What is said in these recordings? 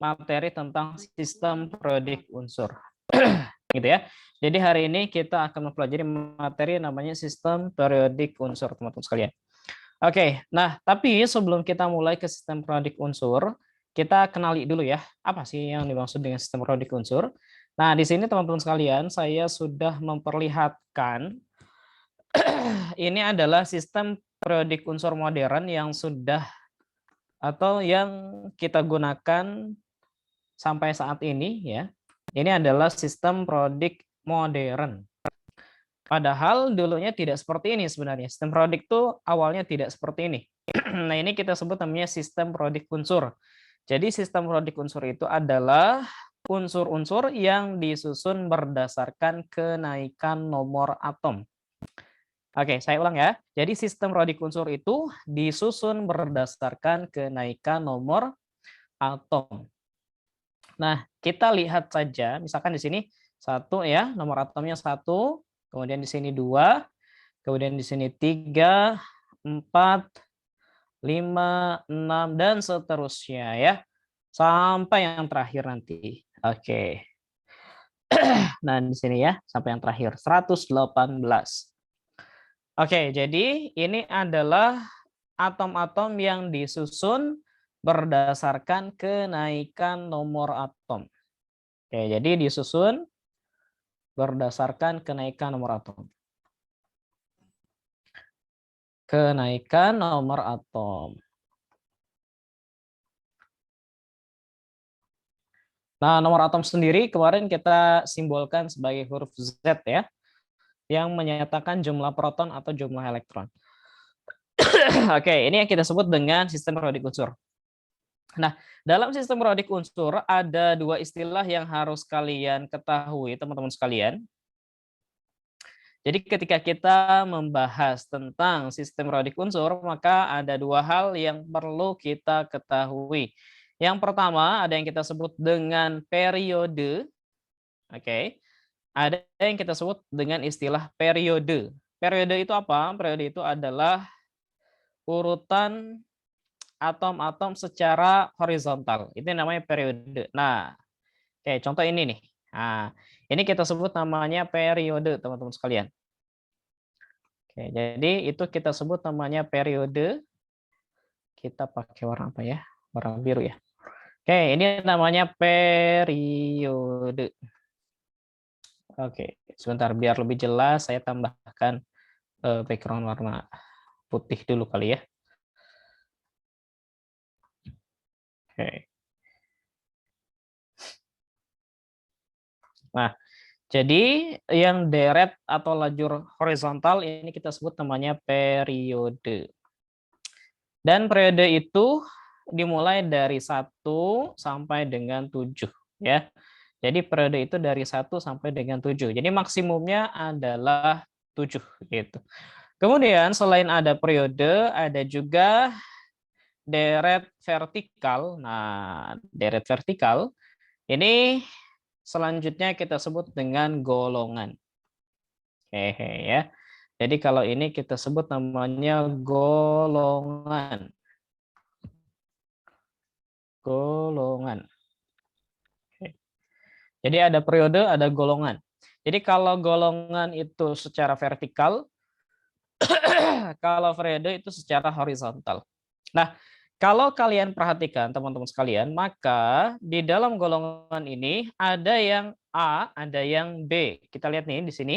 materi tentang sistem periodik unsur. Gitu ya. Jadi hari ini kita akan mempelajari materi namanya sistem periodik unsur, teman-teman sekalian. Oke, nah tapi sebelum kita mulai ke sistem periodik unsur, kita kenali dulu ya, apa sih yang dimaksud dengan sistem periodik unsur. Nah, di sini teman-teman sekalian, saya sudah memperlihatkan ini adalah sistem periodik unsur modern yang sudah atau yang kita gunakan sampai saat ini ya. Ini adalah sistem periodik modern. Padahal dulunya tidak seperti ini sebenarnya. Sistem periodik itu awalnya tidak seperti ini. Nah, ini kita sebut namanya sistem periodik unsur. Jadi sistem periodik unsur itu adalah unsur-unsur yang disusun berdasarkan kenaikan nomor atom. Oke, saya ulang ya. Jadi sistem periodik unsur itu disusun berdasarkan kenaikan nomor atom. Nah, kita lihat saja, misalkan di sini 1 ya, nomor atomnya 1, kemudian di sini 2, kemudian di sini 3, 4, 5, 6, dan seterusnya ya. Sampai yang terakhir nanti. Oke. Nah, di sini ya, sampai yang terakhir 118. Oke, jadi ini adalah atom-atom yang disusun berdasarkan kenaikan nomor atom. Oke, jadi disusun berdasarkan kenaikan nomor atom. Kenaikan nomor atom. Nah, nomor atom sendiri kemarin kita simbolkan sebagai huruf Z ya, yang menyatakan jumlah proton atau jumlah elektron. Oke, ini yang kita sebut dengan sistem periodik unsur. Nah, dalam sistem periodik unsur ada dua istilah yang harus kalian ketahui, teman-teman sekalian. Jadi ketika kita membahas tentang sistem periodik unsur, maka ada dua hal yang perlu kita ketahui. Yang pertama ada yang kita sebut dengan periode. Oke. Ada yang kita sebut dengan istilah periode. Periode itu apa? Periode itu adalah urutan atom-atom secara horizontal. Itu namanya periode. Nah, oke, contoh ini nih. Nah, ini kita sebut namanya periode, teman-teman sekalian. Oke, jadi itu kita sebut namanya periode. Kita pakai warna apa ya? Warna biru ya. Oke, ini namanya periode. Oke, sebentar biar lebih jelas saya tambahkan background warna putih dulu kali ya. Oke. Nah, jadi yang deret atau lajur horizontal ini kita sebut namanya periode. Dan periode itu dimulai dari 1 sampai dengan 7 ya. Jadi periode itu dari 1 sampai dengan 7. Jadi maksimumnya adalah 7 gitu. Kemudian selain ada periode, ada juga deret vertikal. Nah, deret vertikal ini selanjutnya kita sebut dengan golongan. Hehe ya. Jadi kalau ini kita sebut namanya golongan. Golongan. Oke. Jadi ada periode, ada golongan. Jadi kalau golongan itu secara vertikal, kalau periode itu secara horizontal. Nah, kalau kalian perhatikan teman-teman sekalian, maka di dalam golongan ini ada yang A, ada yang B. Kita lihat nih di sini,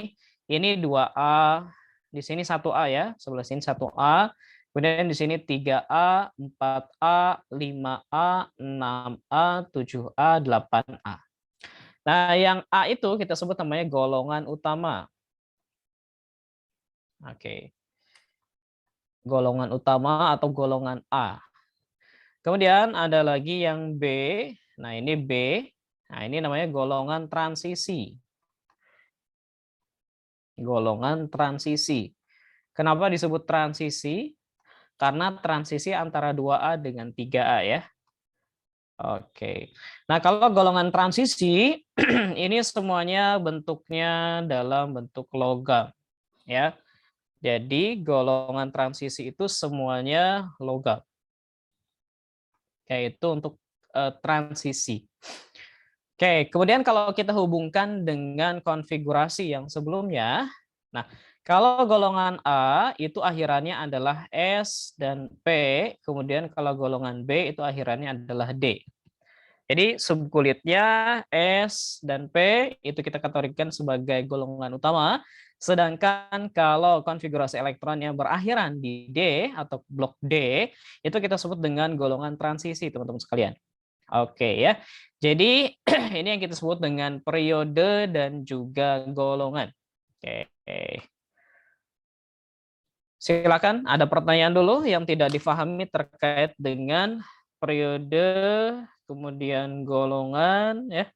ini 2A, di sini 1A ya, sebelah sini 1A, kemudian di sini 3A, 4A, 5A, 6A, 7A, 8A. Nah, yang A itu kita sebut namanya golongan utama. Oke. Golongan utama atau golongan A. Kemudian ada lagi yang B. Nah, ini B. Nah, ini namanya golongan transisi. Golongan transisi. Kenapa disebut transisi? Karena transisi antara 2A dengan 3A ya. Oke. Nah, kalau golongan transisi ini semuanya bentuknya dalam bentuk logam ya. Jadi golongan transisi itu semuanya logam. Yaitu untuk transisi. Oke, kemudian kalau kita hubungkan dengan konfigurasi yang sebelumnya, nah kalau golongan A itu akhirannya adalah S dan P, kemudian kalau golongan B itu akhirannya adalah D. Jadi subkulitnya S dan P itu kita kategorikan sebagai golongan utama, sedangkan kalau konfigurasi elektronnya berakhiran di D atau blok D, itu kita sebut dengan golongan transisi, teman-teman sekalian. Oke ya. Jadi ini yang kita sebut dengan periode dan juga golongan. Oke. Silakan ada pertanyaan dulu yang tidak difahami terkait dengan periode kemudian golongan ya.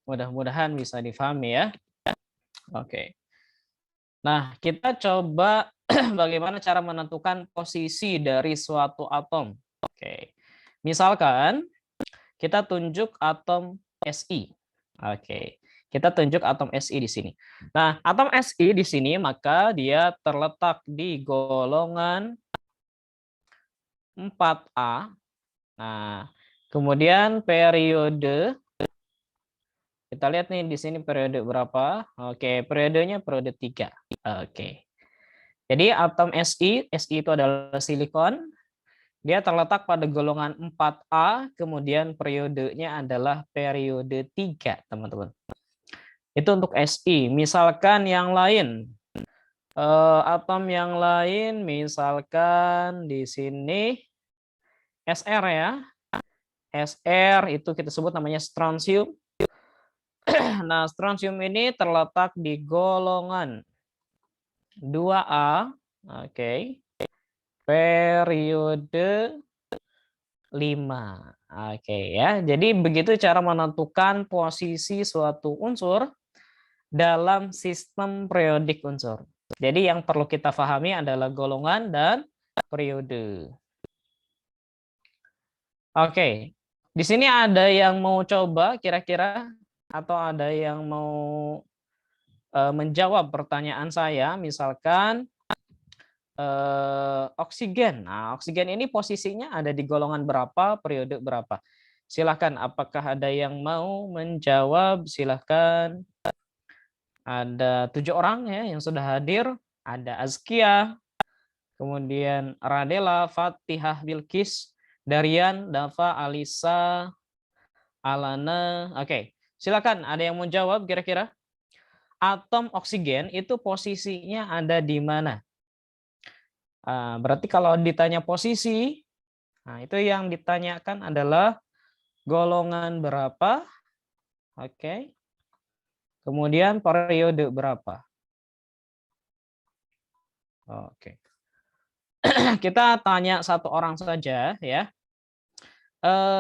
Mudah-mudahan bisa difahami ya. Oke. Nah, kita coba bagaimana cara menentukan posisi dari suatu atom. Oke. Misalkan kita tunjuk atom Si. Oke. Kita tunjuk atom Si di sini. Nah, atom Si di sini maka dia terletak di golongan 4A. Nah, kemudian periode kita lihat nih di sini periode berapa? Oke, periodenya periode 3. Oke. Jadi atom Si itu adalah silikon. Dia terletak pada golongan 4A, kemudian periodenya adalah periode 3, teman-teman. Itu untuk Si. Misalkan yang lain, atom yang lain, misalkan di sini Sr ya. Sr itu kita sebut namanya strontium. Nah, strontium ini terletak di golongan 2A. Oke. Periode 5. Oke ya. Jadi begitu cara menentukan posisi suatu unsur dalam sistem periodik unsur. Jadi yang perlu kita pahami adalah golongan dan periode. Oke. Di sini ada yang mau coba kira-kira atau ada yang mau menjawab pertanyaan saya, misalkan oksigen. Nah, oksigen ini posisinya ada di golongan berapa, periode berapa? Silahkan, apakah ada yang mau menjawab? Silahkan. Ada 7 orang ya yang sudah hadir. Ada Azkia, kemudian Radela, Fatihah, Bilkis, Darian, Dava, Alisa, Alana. Oke, silakan. Ada yang mau jawab kira-kira? Atom oksigen itu posisinya ada di mana? Berarti kalau ditanya posisi, nah itu yang ditanyakan adalah golongan berapa, oke. Kemudian periode berapa, oke. Kita tanya satu orang saja ya.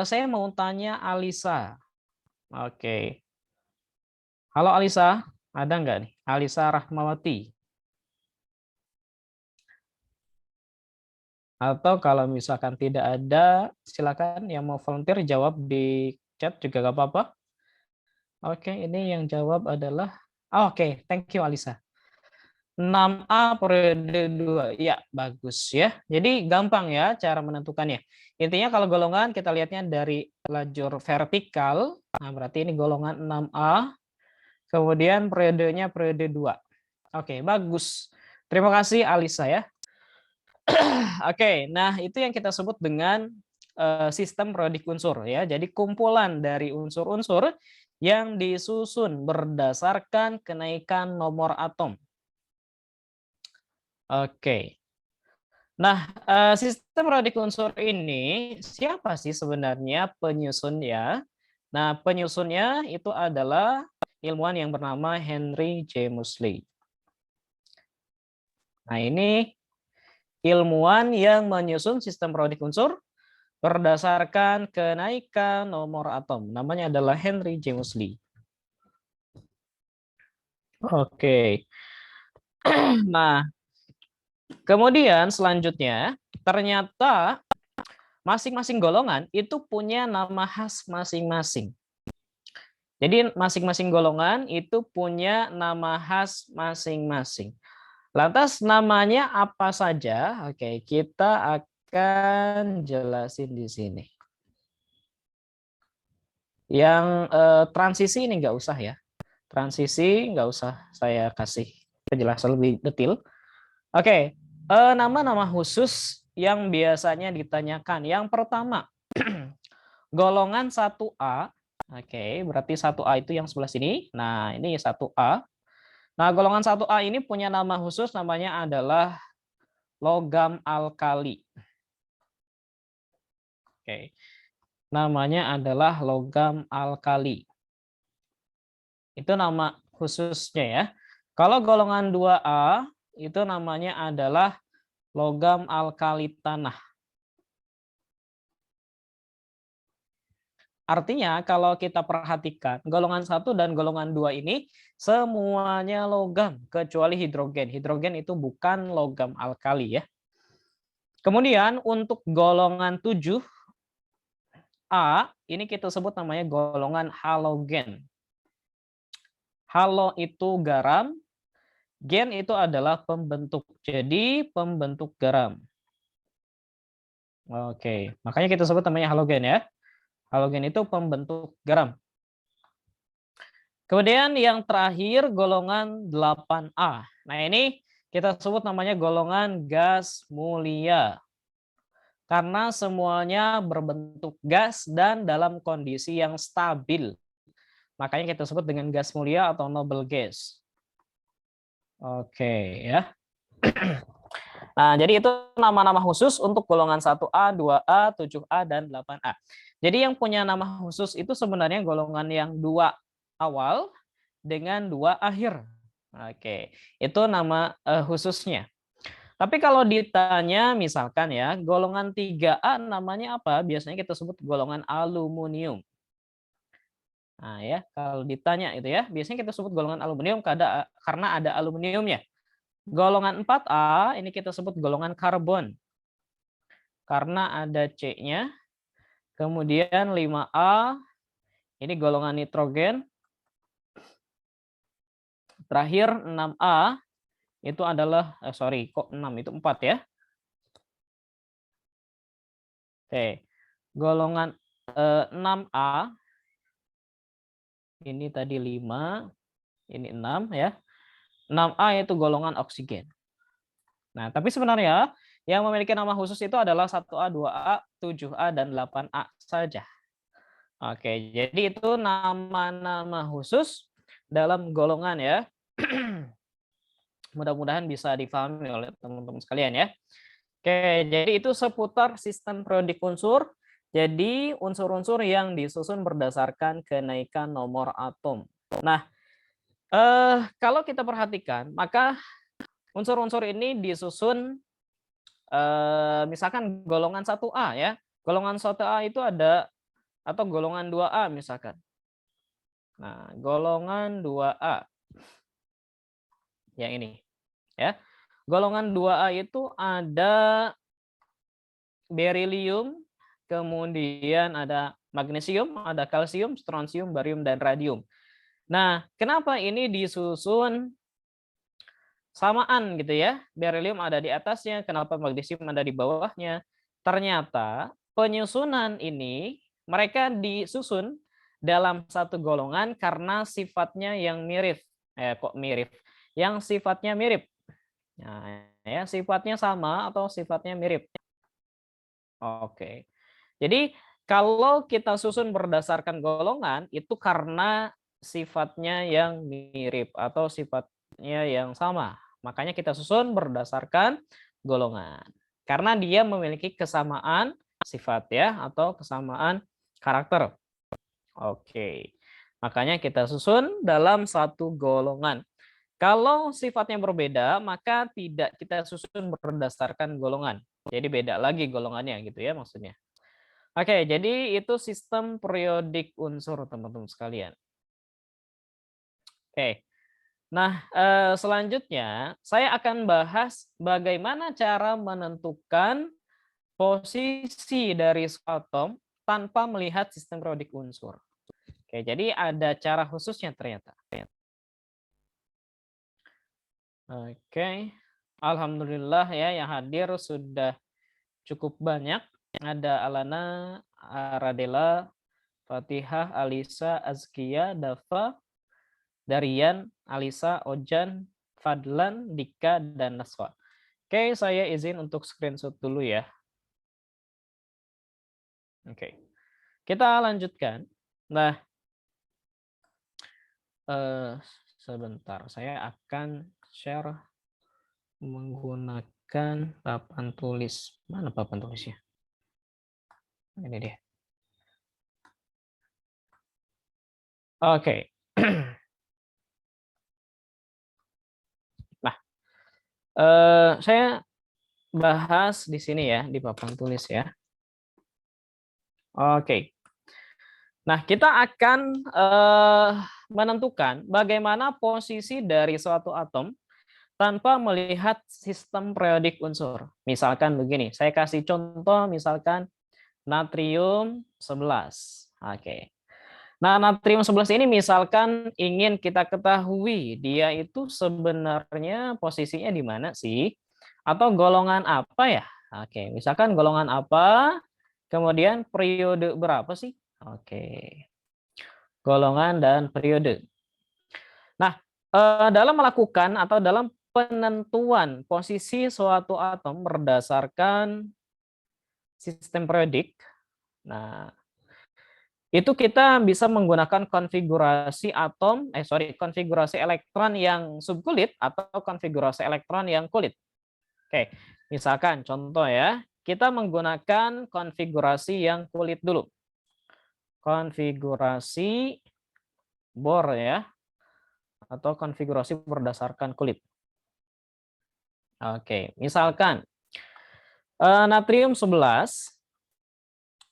Saya mau tanya Alisa, oke. Halo Alisa, ada nggak nih? Alisa Rahmawati. Atau kalau misalkan tidak ada, silakan yang mau volunteer jawab di chat juga nggak apa-apa. Oke, ini yang jawab adalah, oke, thank you Alisa. 6A periode 2, ya bagus ya. Jadi gampang ya cara menentukannya. Intinya kalau golongan kita lihatnya dari lajur vertikal, nah berarti ini golongan 6A, kemudian periodenya periode 2. Oke, bagus. Terima kasih Alisa ya. Oke, nah itu yang kita sebut dengan sistem periodik unsur ya. Jadi kumpulan dari unsur-unsur yang disusun berdasarkan kenaikan nomor atom. Oke. Nah, sistem periodik unsur ini siapa sih sebenarnya penyusunnya? Nah, penyusunnya itu adalah ilmuwan yang bernama Henry J. Moseley. Nah, ini ilmuwan yang menyusun sistem periodik unsur berdasarkan kenaikan nomor atom. Namanya adalah Henry J. Moseley. Oke. Nah, kemudian selanjutnya ternyata masing-masing golongan itu punya nama khas masing-masing. Jadi masing-masing golongan itu punya nama khas masing-masing. Lantas namanya apa saja? Oke, kita akan jelasin di sini. Yang transisi ini nggak usah ya. Transisi nggak usah saya kasih penjelasan lebih detail. Oke, nama-nama khusus yang biasanya ditanyakan. Yang pertama, golongan 1A. Oke, berarti 1A itu yang sebelah sini. Nah, ini 1A. Nah, golongan 1A ini punya nama khusus, namanya adalah logam alkali. Oke, namanya adalah logam alkali. Itu nama khususnya ya. Kalau golongan 2A, itu namanya adalah logam alkali tanah. Artinya kalau kita perhatikan golongan 1 dan golongan 2 ini semuanya logam kecuali hidrogen. Hidrogen itu bukan logam alkali ya. Kemudian untuk golongan 7A ini kita sebut namanya golongan halogen. Halo itu garam, gen itu adalah pembentuk. Jadi pembentuk garam. Oke, makanya kita sebut namanya halogen ya. Halogen itu pembentuk garam. Kemudian yang terakhir golongan 8A. Nah, ini kita sebut namanya golongan gas mulia. Karena semuanya berbentuk gas dan dalam kondisi yang stabil. Makanya kita sebut dengan gas mulia atau noble gas. Oke, ya. Nah, jadi itu nama-nama khusus untuk golongan 1A, 2A, 7A, dan 8A. Jadi yang punya nama khusus itu sebenarnya golongan yang 2 awal dengan 2 akhir. Oke, itu nama khususnya. Tapi kalau ditanya misalkan ya, golongan 3A namanya apa? Biasanya kita sebut golongan aluminium. Nah ya, kalau ditanya itu ya, biasanya kita sebut golongan aluminium karena ada aluminiumnya. Golongan 4A ini kita sebut golongan karbon. Karena ada C-nya. Kemudian 5A ini golongan nitrogen. Terakhir 6A itu adalah sorry, kok 6 itu 4 ya. Oke. Golongan 6A ini tadi 5, ini 6 ya. 6A itu golongan oksigen. Nah, tapi sebenarnya yang memiliki nama khusus itu adalah 1A, 2A, 7A, dan 8A saja. Oke, jadi itu nama-nama khusus dalam golongan ya. Mudah-mudahan bisa difahami oleh teman-teman sekalian ya. Oke, jadi itu seputar sistem periodik unsur. Jadi unsur-unsur yang disusun berdasarkan kenaikan nomor atom. Nah, kalau kita perhatikan, maka unsur-unsur ini disusun misalkan golongan 1A ya. Golongan 1A itu ada atau golongan 2A misalkan. Nah, golongan 2A yang ini ya. Golongan 2A itu ada berilium, kemudian ada magnesium, ada kalsium, strontium, barium, dan radium. Nah, kenapa ini disusun samaan gitu ya? Berilium ada di atasnya, kenapa magnesium ada di bawahnya? Ternyata penyusunan ini mereka disusun dalam satu golongan karena sifatnya yang mirip. Kok mirip? Yang sifatnya mirip. Nah, ya sifatnya sama atau sifatnya mirip. Oke. Jadi kalau kita susun berdasarkan golongan itu karena sifatnya yang mirip atau sifatnya yang sama. Makanya kita susun berdasarkan golongan. Karena dia memiliki kesamaan sifat ya atau kesamaan karakter. Oke. Makanya kita susun dalam satu golongan. Kalau sifatnya berbeda, maka tidak kita susun berdasarkan golongan. Jadi beda lagi golongannya gitu ya maksudnya. Oke, jadi itu sistem periodik unsur teman-teman sekalian. Oke. Nah, selanjutnya saya akan bahas bagaimana cara menentukan posisi dari atom tanpa melihat sistem periodik unsur. Oke, jadi ada cara khususnya ternyata. Oke. Alhamdulillah ya yang hadir sudah cukup banyak. Ada Alana, Radela, Fatihah, Alisa, Azkia, Dafa, Darian, Alisa, Ojan, Fadlan, Dika, dan Naswa. Oke, saya izin untuk screenshot dulu ya. Oke, kita lanjutkan. Nah, sebentar, saya akan share menggunakan papan tulis. Mana papan tulisnya? Ini dia. Oke. Nah, saya bahas di sini ya, di papan tulis ya. Oke. Nah, kita akan menentukan bagaimana posisi dari suatu atom tanpa melihat sistem periodik unsur. Misalkan begini, saya kasih contoh misalkan natrium 11. Oke. Nah, natrium 11 ini misalkan ingin kita ketahui dia itu sebenarnya posisinya di mana sih? Atau golongan apa ya? Oke, misalkan golongan apa, kemudian periode berapa sih? Oke, golongan dan periode. Nah, dalam melakukan atau dalam penentuan posisi suatu atom berdasarkan sistem periodik, nah itu kita bisa menggunakan konfigurasi konfigurasi elektron yang subkulit atau konfigurasi elektron yang kulit. Oke, misalkan contoh ya, kita menggunakan konfigurasi yang kulit dulu. Konfigurasi Bohr ya, atau konfigurasi berdasarkan kulit. Oke, misalkan natrium 11.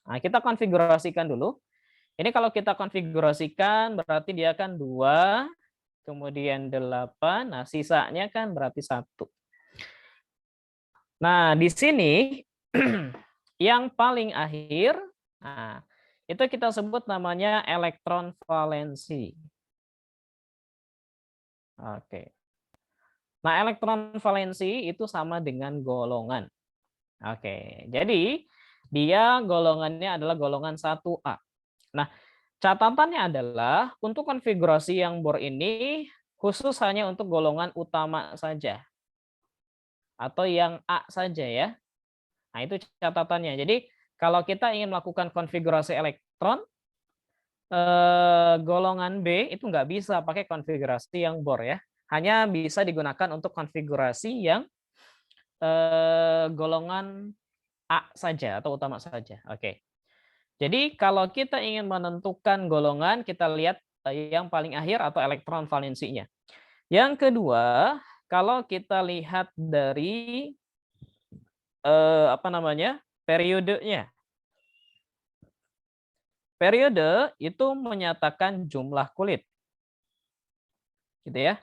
Nah, kita konfigurasikan dulu. Ini kalau kita konfigurasikan berarti dia kan 2, kemudian 8, nah sisanya kan berarti 1. Nah, di sini yang paling akhir, nah, itu kita sebut namanya elektron valensi. Oke. Nah, elektron valensi itu sama dengan golongan. Oke, jadi dia golongannya adalah golongan 1A. Nah, catatannya adalah untuk konfigurasi yang Bohr ini khusus hanya untuk golongan utama saja atau yang A saja ya. Nah, itu catatannya. Jadi, kalau kita ingin melakukan konfigurasi elektron golongan B itu nggak bisa pakai konfigurasi yang Bohr ya. Hanya bisa digunakan untuk konfigurasi yang golongan A saja atau utama saja. Oke. Jadi kalau kita ingin menentukan golongan, kita lihat yang paling akhir atau elektron valensinya. Yang kedua, kalau kita lihat dari periodenya. Periode itu menyatakan jumlah kulit. Gitu ya.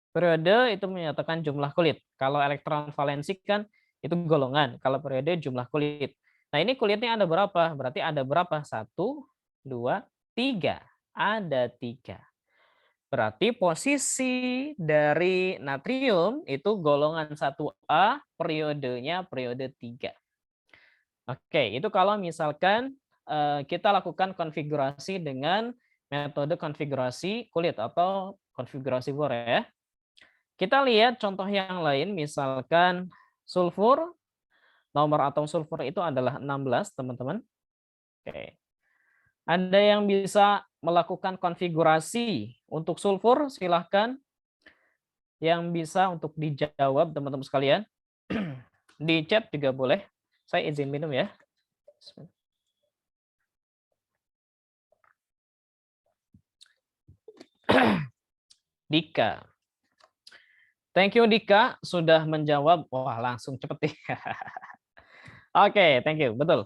Periode itu menyatakan jumlah kulit. Kalau elektron valensi kan itu golongan. Kalau periode jumlah kulit. Nah, ini kulitnya ada berapa? Berarti ada berapa? 1, 2, 3. Ada 3. Berarti posisi dari natrium itu golongan 1A, periodenya periode 3. Oke, itu kalau misalkan kita lakukan konfigurasi dengan metode konfigurasi kulit atau konfigurasi Bohr ya. Kita lihat contoh yang lain, misalkan sulfur, nomor atom sulfur itu adalah 16, teman-teman. Oke. Ada yang bisa melakukan konfigurasi untuk sulfur, silahkan. Yang bisa untuk dijawab, teman-teman sekalian. Di chat juga boleh. Saya izin minum ya. Dika. Thank you Dika sudah menjawab. Wah, langsung cepet nih. Oke, thank you. Betul.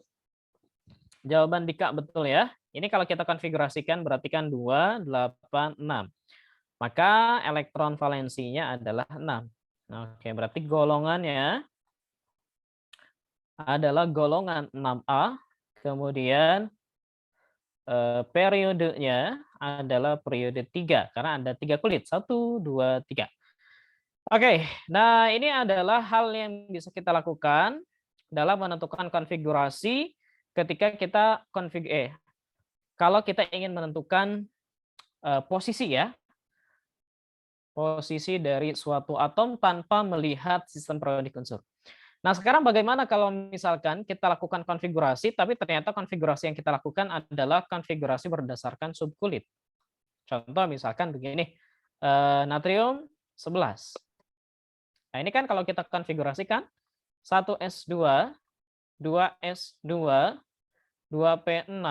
Jawaban Dika betul ya. Ini kalau kita konfigurasikan berarti kan 2, 8, 6. Maka elektron valensinya adalah 6. Oke, berarti golongannya adalah golongan 6A. Kemudian periodenya adalah periode 3 karena ada 3 kulit. 1, 2, 3. Oke, nah ini adalah hal yang bisa kita lakukan dalam menentukan konfigurasi ketika kita kalau kita ingin menentukan posisi ya, posisi dari suatu atom tanpa melihat sistem periodik unsur. Nah, sekarang bagaimana kalau misalkan kita lakukan konfigurasi, tapi ternyata konfigurasi yang kita lakukan adalah konfigurasi berdasarkan subkulit. Contoh misalkan begini, natrium 11. Nah, ini kan kalau kita konfigurasikan 1s2, 2s2, 2p6,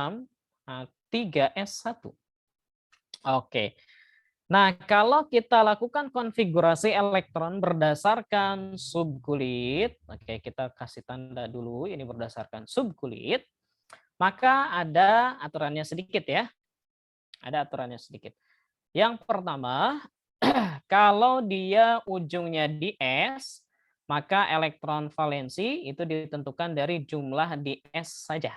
3s1. Oke. Nah, kalau kita lakukan konfigurasi elektron berdasarkan subkulit, oke, kita kasih tanda dulu, ini berdasarkan subkulit, maka ada aturannya sedikit ya. Ada aturannya sedikit. Yang pertama, kalau dia ujungnya di S, maka elektron valensi itu ditentukan dari jumlah di S saja.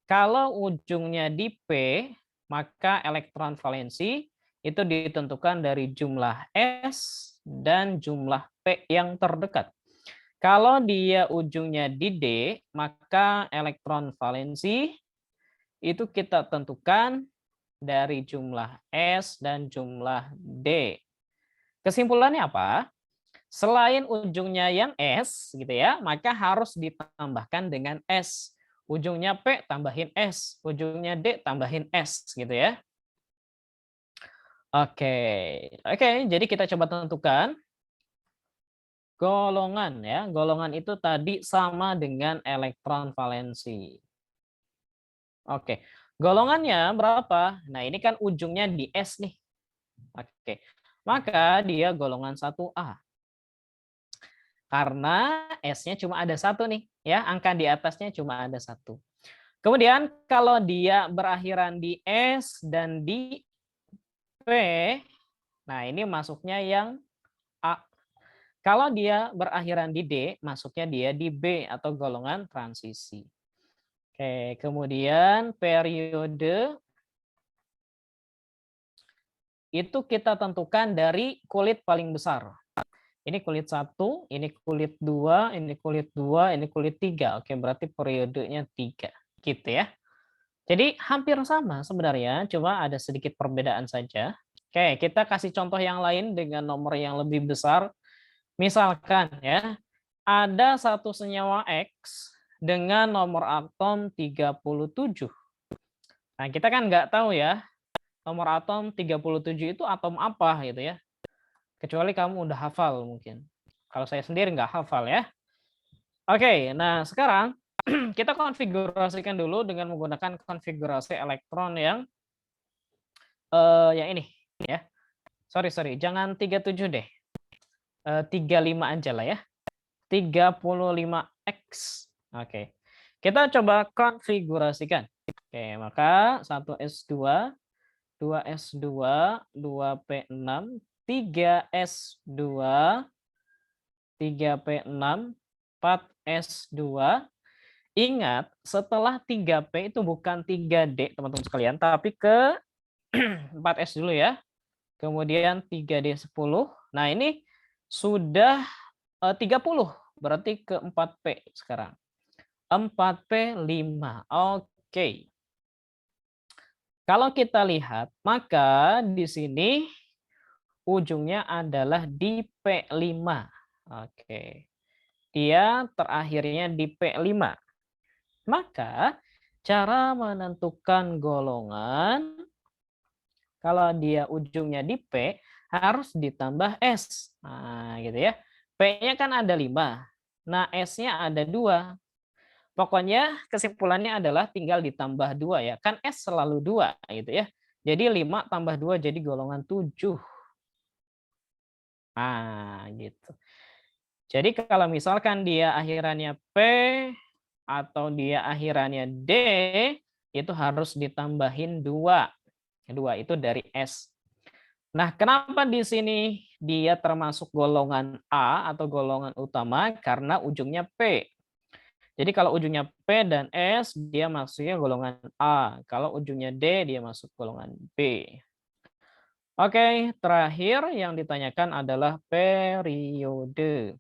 Kalau ujungnya di P, maka elektron valensi itu ditentukan dari jumlah S dan jumlah P yang terdekat. Kalau dia ujungnya di D, maka elektron valensi itu kita tentukan dari jumlah S dan jumlah D. Kesimpulannya apa? Selain ujungnya yang S gitu ya, maka harus ditambahkan dengan S. Ujungnya P tambahin S, ujungnya D tambahin S gitu ya. Oke. Oke, jadi kita coba tentukan golongan ya. Golongan itu tadi sama dengan elektron valensi. Oke. Golongannya berapa? Nah, ini kan ujungnya di S nih. Oke. Maka dia golongan 1A. Karena S-nya cuma ada satu nih, ya, angka di atasnya cuma ada satu. Kemudian kalau dia berakhiran di S dan di P, nah ini masuknya yang A. Kalau dia berakhiran di D, masuknya dia di B atau golongan transisi. Oke, kemudian periode itu kita tentukan dari kulit paling besar. Ini kulit 1, ini kulit 2, ini kulit 2, ini kulit 3. Oke, berarti periodenya 3. Gitu ya. Jadi hampir sama sebenarnya, cuma ada sedikit perbedaan saja. Oke, kita kasih contoh yang lain dengan nomor yang lebih besar. Misalkan ya, ada satu senyawa X dengan nomor atom 37. Nah, kita kan nggak tahu ya, nomor atom 37 itu atom apa gitu ya. Kecuali kamu udah hafal mungkin. Kalau saya sendiri nggak hafal ya. Oke, nah sekarang kita konfigurasikan dulu dengan menggunakan konfigurasi elektron yang ini ya. Sorry, jangan 37 deh. 35 aja lah ya. 35X. Oke. Kita coba konfigurasikan. Oke, maka 1s2, 2s2, 2p6, 3s2, 3p6, 4s2. Ingat, setelah 3p itu bukan 3D, teman-teman sekalian, tapi ke 4s dulu ya. Kemudian 3D10. Nah, ini sudah 30, berarti ke 4p sekarang. 4p5. Oke. Kalau kita lihat, maka di sini ujungnya adalah di P5. Oke. Dia terakhirnya di P5. Maka cara menentukan golongan, kalau dia ujungnya di P, harus ditambah S. Nah, gitu ya. P-nya kan ada 5. Nah, S-nya ada 2. Pokoknya kesimpulannya adalah tinggal ditambah 2 ya. Kan S selalu 2 gitu ya. Jadi 5 tambah 2 jadi golongan 7. Nah, gitu. Jadi kalau misalkan dia akhirannya P atau dia akhirannya D, itu harus ditambahin 2. 2 itu dari S. Nah, kenapa di sini dia termasuk golongan A atau golongan utama? Karena ujungnya P. Jadi kalau ujungnya P dan S, dia masuknya golongan A. Kalau ujungnya D, dia masuk golongan B. Oke, terakhir yang ditanyakan adalah periode.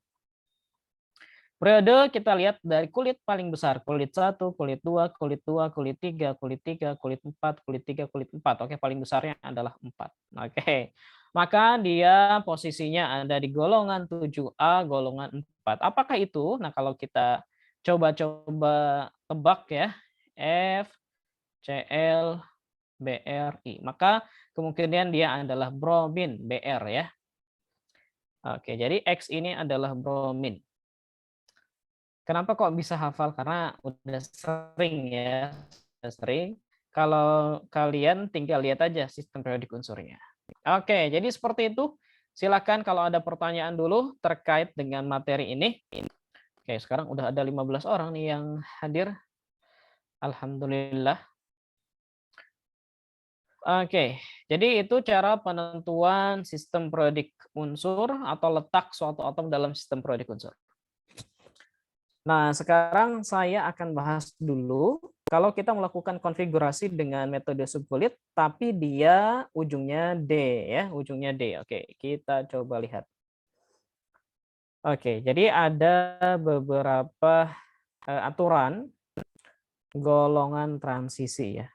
Periode kita lihat dari kulit paling besar, kulit 1, kulit 2, kulit 2, kulit 3, kulit 3, kulit 4, kulit 3, kulit 4. Oke, paling besarnya adalah 4. Oke. Maka dia posisinya ada di golongan 7A, golongan 4. Apakah itu? Nah, kalau kita coba-coba tebak ya, F, Cl, Bri. Maka kemungkinan dia adalah bromin, Br ya. Oke, jadi X ini adalah bromin. Kenapa kok bisa hafal? Karena udah sering ya, udah sering. Kalau kalian tinggal lihat aja sistem periodik unsurnya. Oke, jadi seperti itu. Silakan kalau ada pertanyaan dulu terkait dengan materi ini. Oke, sekarang udah ada 15 orang nih yang hadir. Alhamdulillah. Oke, jadi itu cara penentuan sistem periodik unsur atau letak suatu atom dalam sistem periodik unsur. Nah, sekarang saya akan bahas dulu kalau kita melakukan konfigurasi dengan metode subkulit, tapi dia ujungnya D ya, ujungnya D. Oke, kita coba lihat. Oke, jadi ada beberapa aturan golongan transisi ya.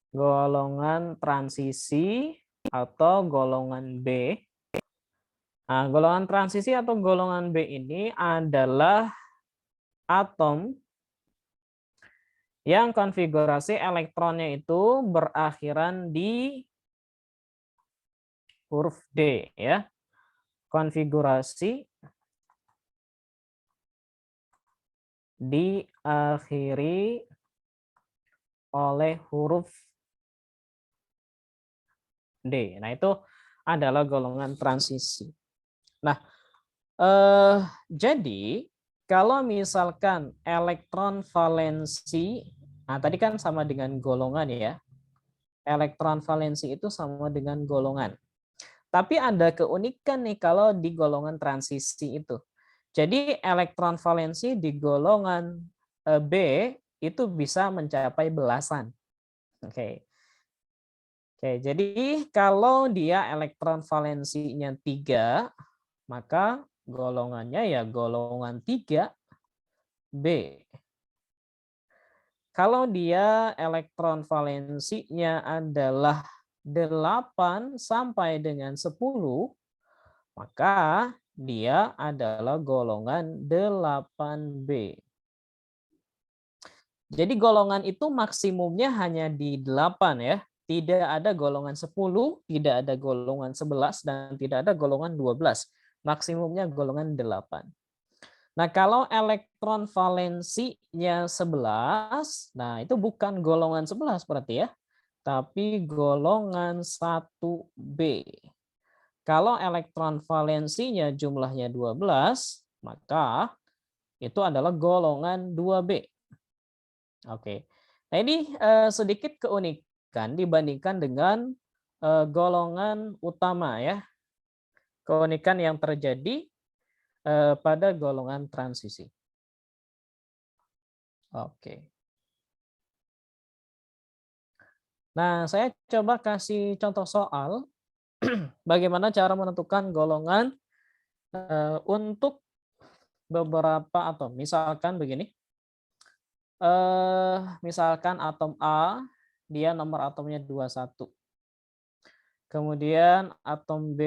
Golongan transisi atau golongan B. Nah, golongan transisi atau golongan B ini adalah atom yang konfigurasi elektronnya itu berakhiran di huruf D ya. Konfigurasi diakhiri oleh huruf D. Nah, itu adalah golongan transisi. Nah, jadi kalau misalkan elektron valensi, nah tadi kan sama dengan golongan ya. Elektron valensi itu sama dengan golongan. Tapi ada keunikan nih kalau di golongan transisi itu. Jadi elektron valensi di golongan B itu bisa mencapai belasan. Oke. Oke, jadi kalau dia elektron valensinya 3, maka golongannya ya golongan 3B. Kalau dia elektron valensinya adalah 8 sampai dengan 10, maka dia adalah golongan 8B. Jadi golongan itu maksimumnya hanya di 8 ya. Tidak ada golongan 10, tidak ada golongan 11, dan tidak ada golongan 12. Maksimumnya golongan 8. Nah, kalau elektron valensinya 11, nah itu bukan golongan 11 berarti ya, tapi golongan 1B. Kalau elektron valensinya jumlahnya 12, maka itu adalah golongan 2B. Oke. Nah, ini sedikit keunikan dibandingkan dengan golongan utama ya. Keunikan yang terjadi pada golongan transisi. Oke. Nah, saya coba kasih contoh soal bagaimana cara menentukan golongan untuk beberapa atom. Misalkan begini. Misalkan atom A, dia nomor atomnya 21. Kemudian atom B,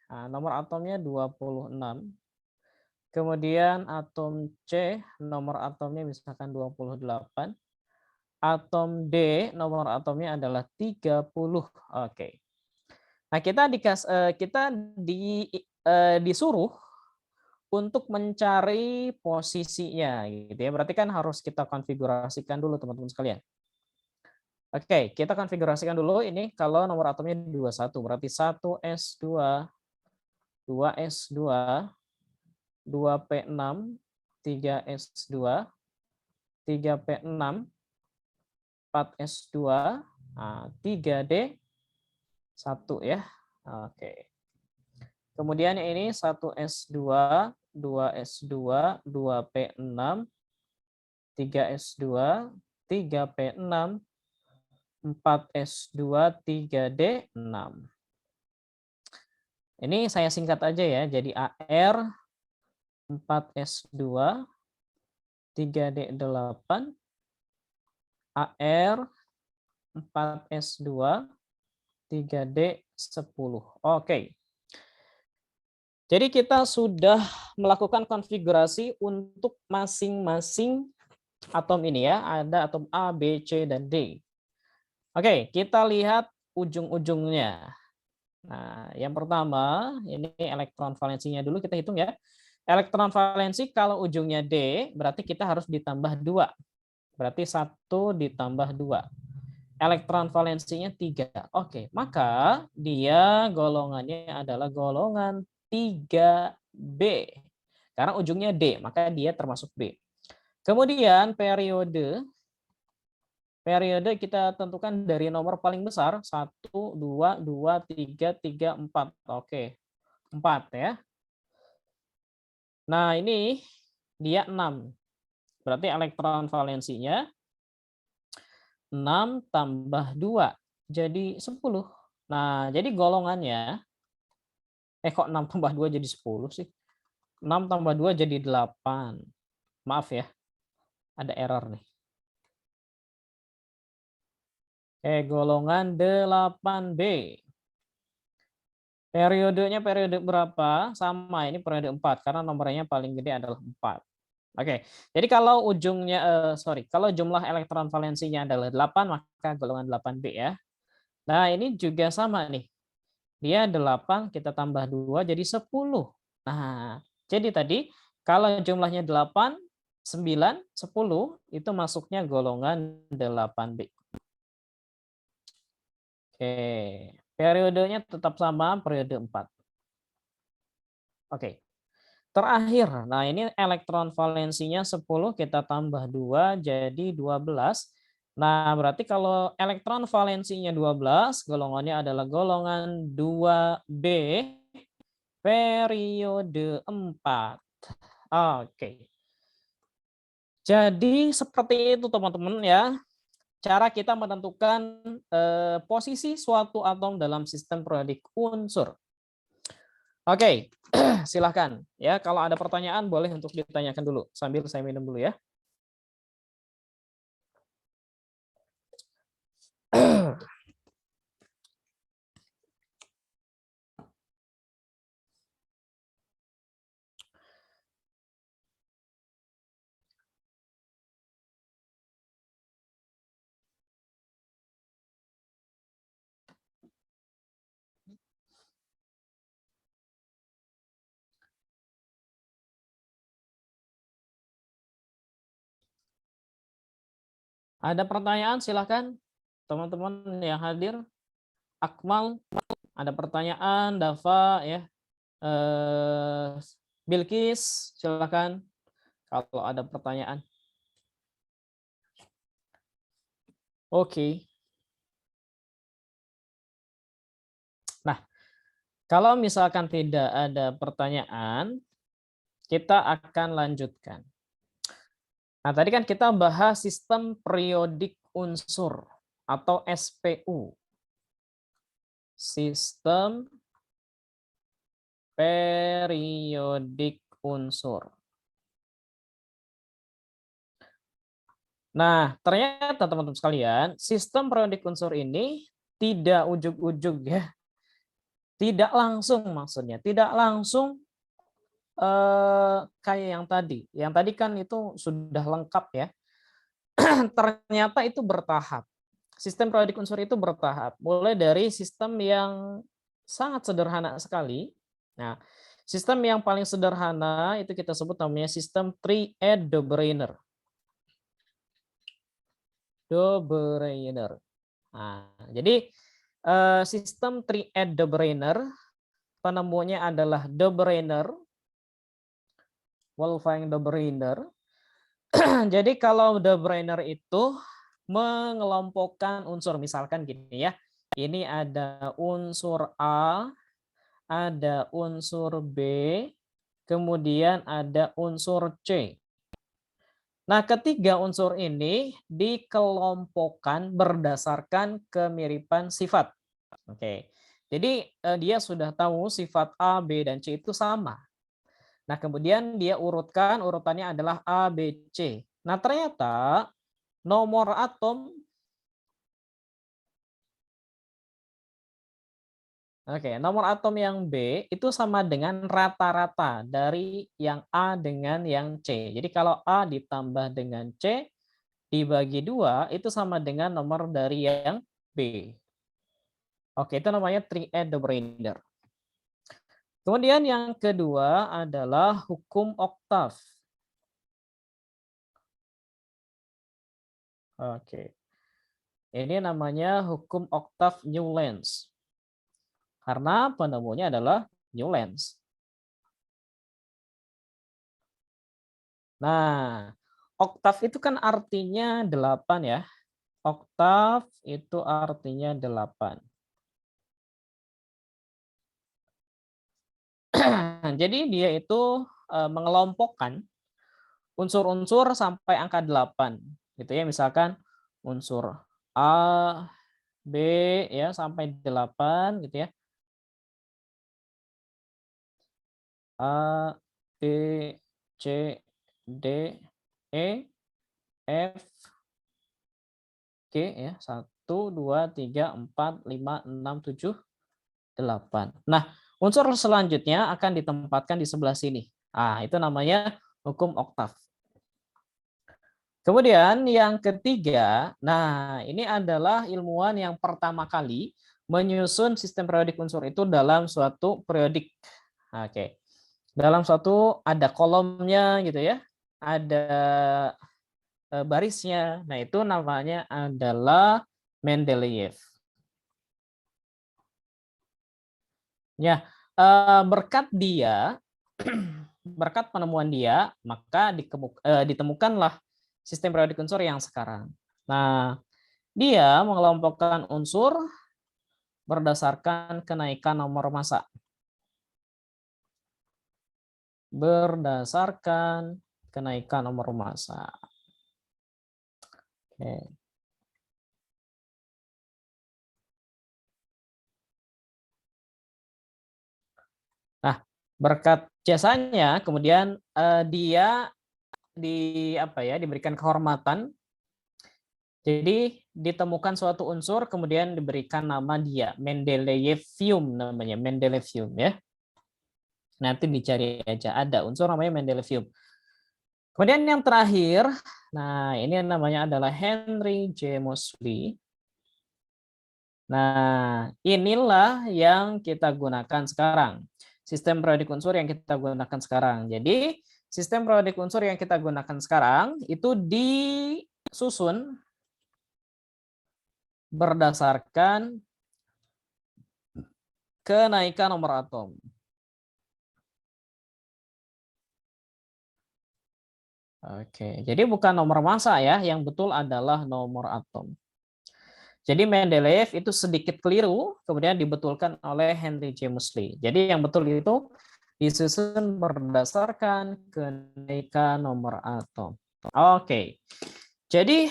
nah, nomor atomnya 26. Kemudian atom C, nomor atomnya misalkan 28. Atom D, nomor atomnya adalah 30. Oke. Nah, kita disuruh untuk mencari posisinya gitu ya. Berarti kan harus kita konfigurasikan dulu teman-teman sekalian. Oke, kita konfigurasikan dulu ini kalau nomor atomnya 21 berarti 1s2, 2s2, 2p6, 3s2, 3p6, 4s2, 3d1 ya. Oke. Kemudian ini 1s2, 2s2, 2p6, 3s2, 3p6, 4s2, 3d6. Ini saya singkat aja ya. Jadi AR 4S2, 3D8, AR, 4S2, 3D10. Oke. Jadi kita sudah melakukan konfigurasi untuk masing-masing atom ini ya. Ada atom A, B, C, dan D. Oke, kita lihat ujung-ujungnya. Nah, yang pertama, ini elektron valensinya dulu kita hitung ya. Elektron valensi kalau ujungnya D, berarti kita harus ditambah 2. Berarti 1 ditambah 2. Elektron valensinya 3. Oke, maka dia golongannya adalah golongan 3B. Karena ujungnya D, maka dia termasuk B. Kemudian periode kita tentukan dari nomor paling besar 1, 2, 2, 3, 3, 4. Oke, 4 ya. Nah ini dia 6. Berarti elektron valensinya 6 tambah 2 jadi 10. Nah jadi golongannya, kok 6 tambah 2 jadi 10 sih? 6 tambah 2 jadi 8. Maaf ya, ada error nih. Golongan 8B. Periodenya periode berapa? Sama, ini periode 4 karena nomornya paling gede adalah 4. Oke. Jadi kalau ujungnya kalau jumlah elektron valensinya adalah 8 maka golongan 8B ya. Nah, ini juga sama nih. Dia 8 kita tambah 2 jadi 10. Nah, jadi tadi kalau jumlahnya 8, 9, 10 itu masuknya golongan 8B. Oke, periodenya tetap sama, periode 4. Oke. Terakhir, nah ini elektron valensinya 10 kita tambah 2 jadi 12. Nah, berarti kalau elektron valensinya 12, golongannya adalah golongan 2B periode 4. Oke. Jadi seperti itu teman-teman ya. Cara kita menentukan posisi suatu atom dalam sistem periodik unsur. Oke, silahkan ya. Kalau ada pertanyaan boleh untuk ditanyakan dulu sambil saya minum dulu ya. Ada pertanyaan silahkan teman-teman yang hadir. Akmal, ada pertanyaan, Dava ya. Bilkis, silahkan kalau ada pertanyaan. Oke. Nah, kalau misalkan tidak ada pertanyaan, kita akan lanjutkan. Nah, tadi kan kita bahas sistem periodik unsur atau SPU. Sistem periodik unsur. Nah, ternyata teman-teman sekalian, sistem periodik unsur ini tidak ujug-ujug ya. Tidak langsung maksudnya, tidak langsung kayak yang tadi. Yang tadi kan itu sudah lengkap ya. Ternyata itu bertahap. Sistem periodik unsur itu bertahap. Mulai dari sistem yang sangat sederhana sekali. Nah, sistem yang paling sederhana itu kita sebut namanya sistem Tri-Ed Dobereiner. Nah, jadi sistem Tri-Ed Dobereiner penemunya adalah Dobereiner, Wolfgang Dobereiner. Jadi kalau Dobereiner itu mengelompokkan unsur, misalkan gini ya, ini ada unsur A, ada unsur B, kemudian ada unsur C. Nah, ketiga unsur ini dikelompokkan berdasarkan kemiripan sifat. Oke, jadi dia sudah tahu sifat A, B, dan C itu sama. Nah, kemudian dia urutkan, urutannya adalah A, B, C. Nah, ternyata nomor atom, oke, nomor atom yang B itu sama dengan rata-rata dari yang A dengan yang C. Jadi kalau A ditambah dengan C dibagi 2 itu sama dengan nomor dari yang B. Oke, itu namanya triad the remainder. Kemudian yang kedua adalah hukum oktav. Oke. Ini namanya hukum oktav Newlands. Karena penemunya adalah Newlands. Nah, oktav itu kan artinya 8 ya. Oktav itu artinya 8. Jadi dia itu mengelompokkan unsur-unsur sampai angka 8 gitu ya. Misalkan unsur A, B ya sampai 8 gitu ya. A, B, C, D, E, F, G ya. 1, 2, 3, 4, 5, 6, 7, 8. Nah, unsur selanjutnya akan ditempatkan di sebelah sini. Ah, itu namanya hukum oktav. Kemudian yang ketiga, nah ini adalah ilmuwan yang pertama kali menyusun sistem periodik unsur itu dalam suatu periodik. Oke. Dalam suatu ada kolomnya gitu ya. Ada barisnya. Nah, itu namanya adalah Mendeleev. Ya, berkat dia berkat penemuan dia, maka ditemukanlah sistem periodik unsur yang sekarang. Nah, dia mengelompokkan unsur berdasarkan kenaikan nomor massa. Berdasarkan kenaikan nomor massa. Oke. Nah, berkat jasanya kemudian dia diberikan kehormatan. Jadi ditemukan suatu unsur kemudian diberikan nama dia Mendeleevium namanya, Mendeleevium ya. Nanti dicari aja ada unsur namanya Mendeleevium. Kemudian yang terakhir, nah ini namanya adalah Henry J. Moseley. Nah, inilah yang kita gunakan sekarang. Sistem periodik unsur yang kita gunakan sekarang. Jadi, sistem periodik unsur yang kita gunakan sekarang itu disusun berdasarkan kenaikan nomor atom. Oke, jadi bukan nomor massa ya, yang betul adalah nomor atom. Jadi Mendeleev itu sedikit keliru, kemudian dibetulkan oleh Henry J. Moseley. Jadi yang betul itu disusun berdasarkan kenaikan nomor atom. Oke, jadi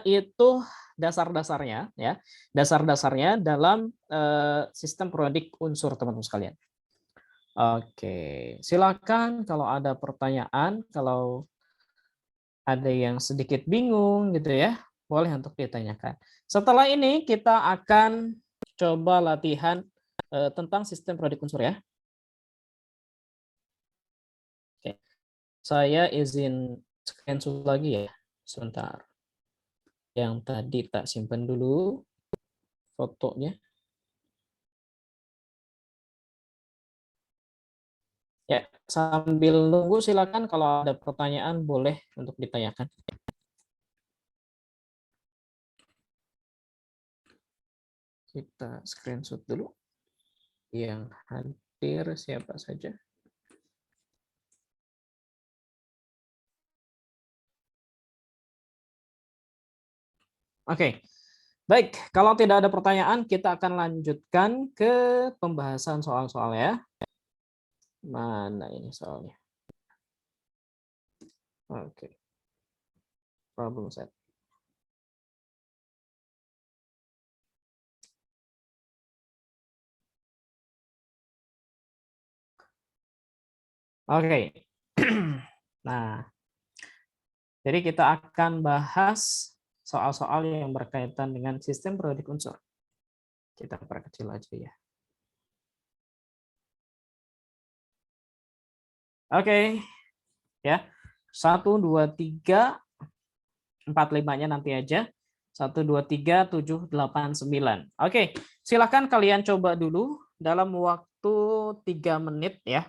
itu dasar-dasarnya ya, dasar-dasarnya dalam sistem periodik unsur teman-teman sekalian. Oke, silakan kalau ada pertanyaan, kalau ada yang sedikit bingung gitu ya, boleh untuk ditanyakan. Setelah ini kita akan coba latihan tentang sistem periodik unsur ya. Oke. Saya izin screenshot lagi ya, sebentar. Yang tadi tak simpan dulu fotonya. Ya, sambil nunggu silakan kalau ada pertanyaan boleh untuk ditanyakan. Kita screenshot dulu. Yang hadir siapa saja. Oke, baik. Kalau tidak ada pertanyaan, kita akan lanjutkan ke pembahasan soal-soal ya. Mana ini soalnya? Oke, problem set. Oke. Nah, jadi kita akan bahas soal-soal yang berkaitan dengan sistem periodik unsur. Kita perkecil aja ya. Oke. Ya. 1, 2, 3, 4, 5-nya nanti aja. 1, 2, 3, 7, 8, 9. Oke, silakan kalian coba dulu dalam waktu 3 menit ya.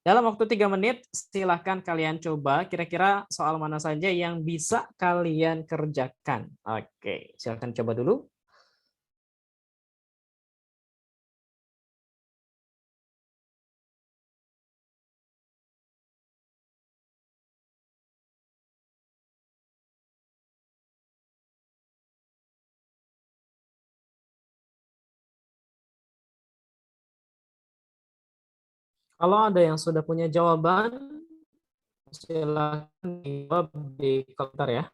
Dalam waktu 3 menit, silahkan kalian coba kira-kira soal mana saja yang bisa kalian kerjakan. Oke, silahkan coba dulu. Kalau ada yang sudah punya jawaban, silahkan jawab di komentar ya.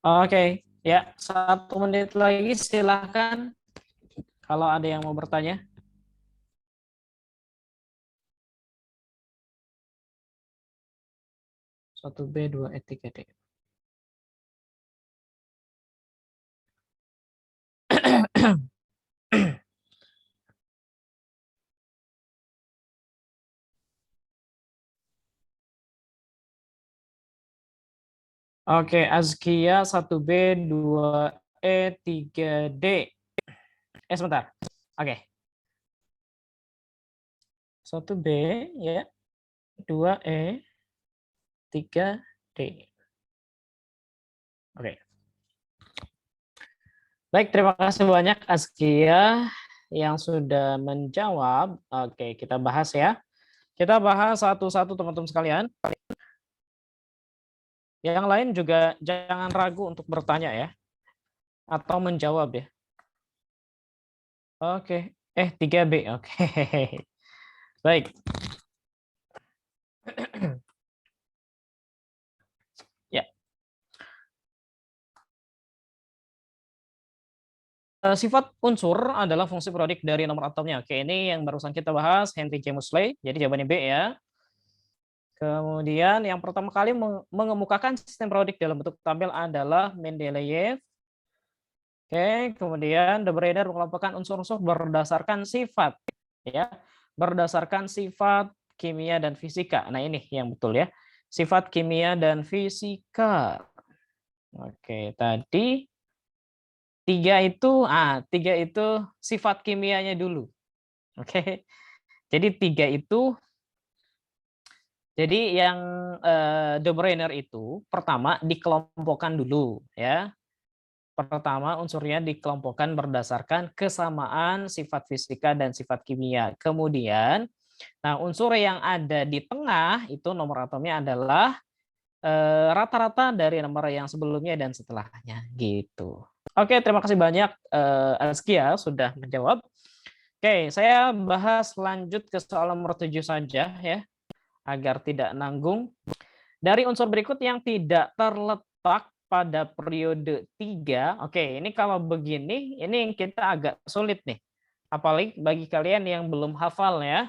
Oke, ya 1 menit lagi silahkan kalau ada yang mau bertanya. 1B, 2E, 3D. Oke, Azkia 1B, 2E, 3D. Sebentar. Oke. 1B ya, 2E, 3D. Oke. Baik, terima kasih banyak Azkia yang sudah menjawab. Oke, kita bahas ya. Kita bahas satu-satu teman-teman sekalian. Yang lain juga jangan ragu untuk bertanya ya, atau menjawab ya. Oke, 3B, oke. Baik. Ya. Sifat unsur adalah fungsi periodik dari nomor atomnya. Oke, ini yang barusan kita bahas, Henry J. Moseley. Jadi jawabannya B ya. Kemudian yang pertama kali mengemukakan sistem periodik dalam bentuk tabel adalah Mendeleev. Oke, kemudian De Breider mengelompokkan unsur-unsur berdasarkan sifat, ya, berdasarkan sifat kimia dan fisika. Nah ini yang betul ya, sifat kimia dan fisika. Oke, tadi tiga itu sifat kimianya dulu. Oke, jadi tiga itu. Jadi yang De Breider itu pertama dikelompokkan dulu ya. Pertama unsurnya dikelompokkan berdasarkan kesamaan sifat fisika dan sifat kimia. Kemudian, nah unsur yang ada di tengah itu nomor atomnya adalah rata-rata dari nomor yang sebelumnya dan setelahnya gitu. Oke, terima kasih banyak Azkia sudah menjawab. Oke, saya bahas lanjut ke soal nomor 7 saja ya. agar tidak nanggung. Dari unsur berikut yang tidak terletak pada periode 3. Oke, ini kalau begini, ini yang kita agak sulit nih. Apalagi bagi kalian yang belum hafal ya.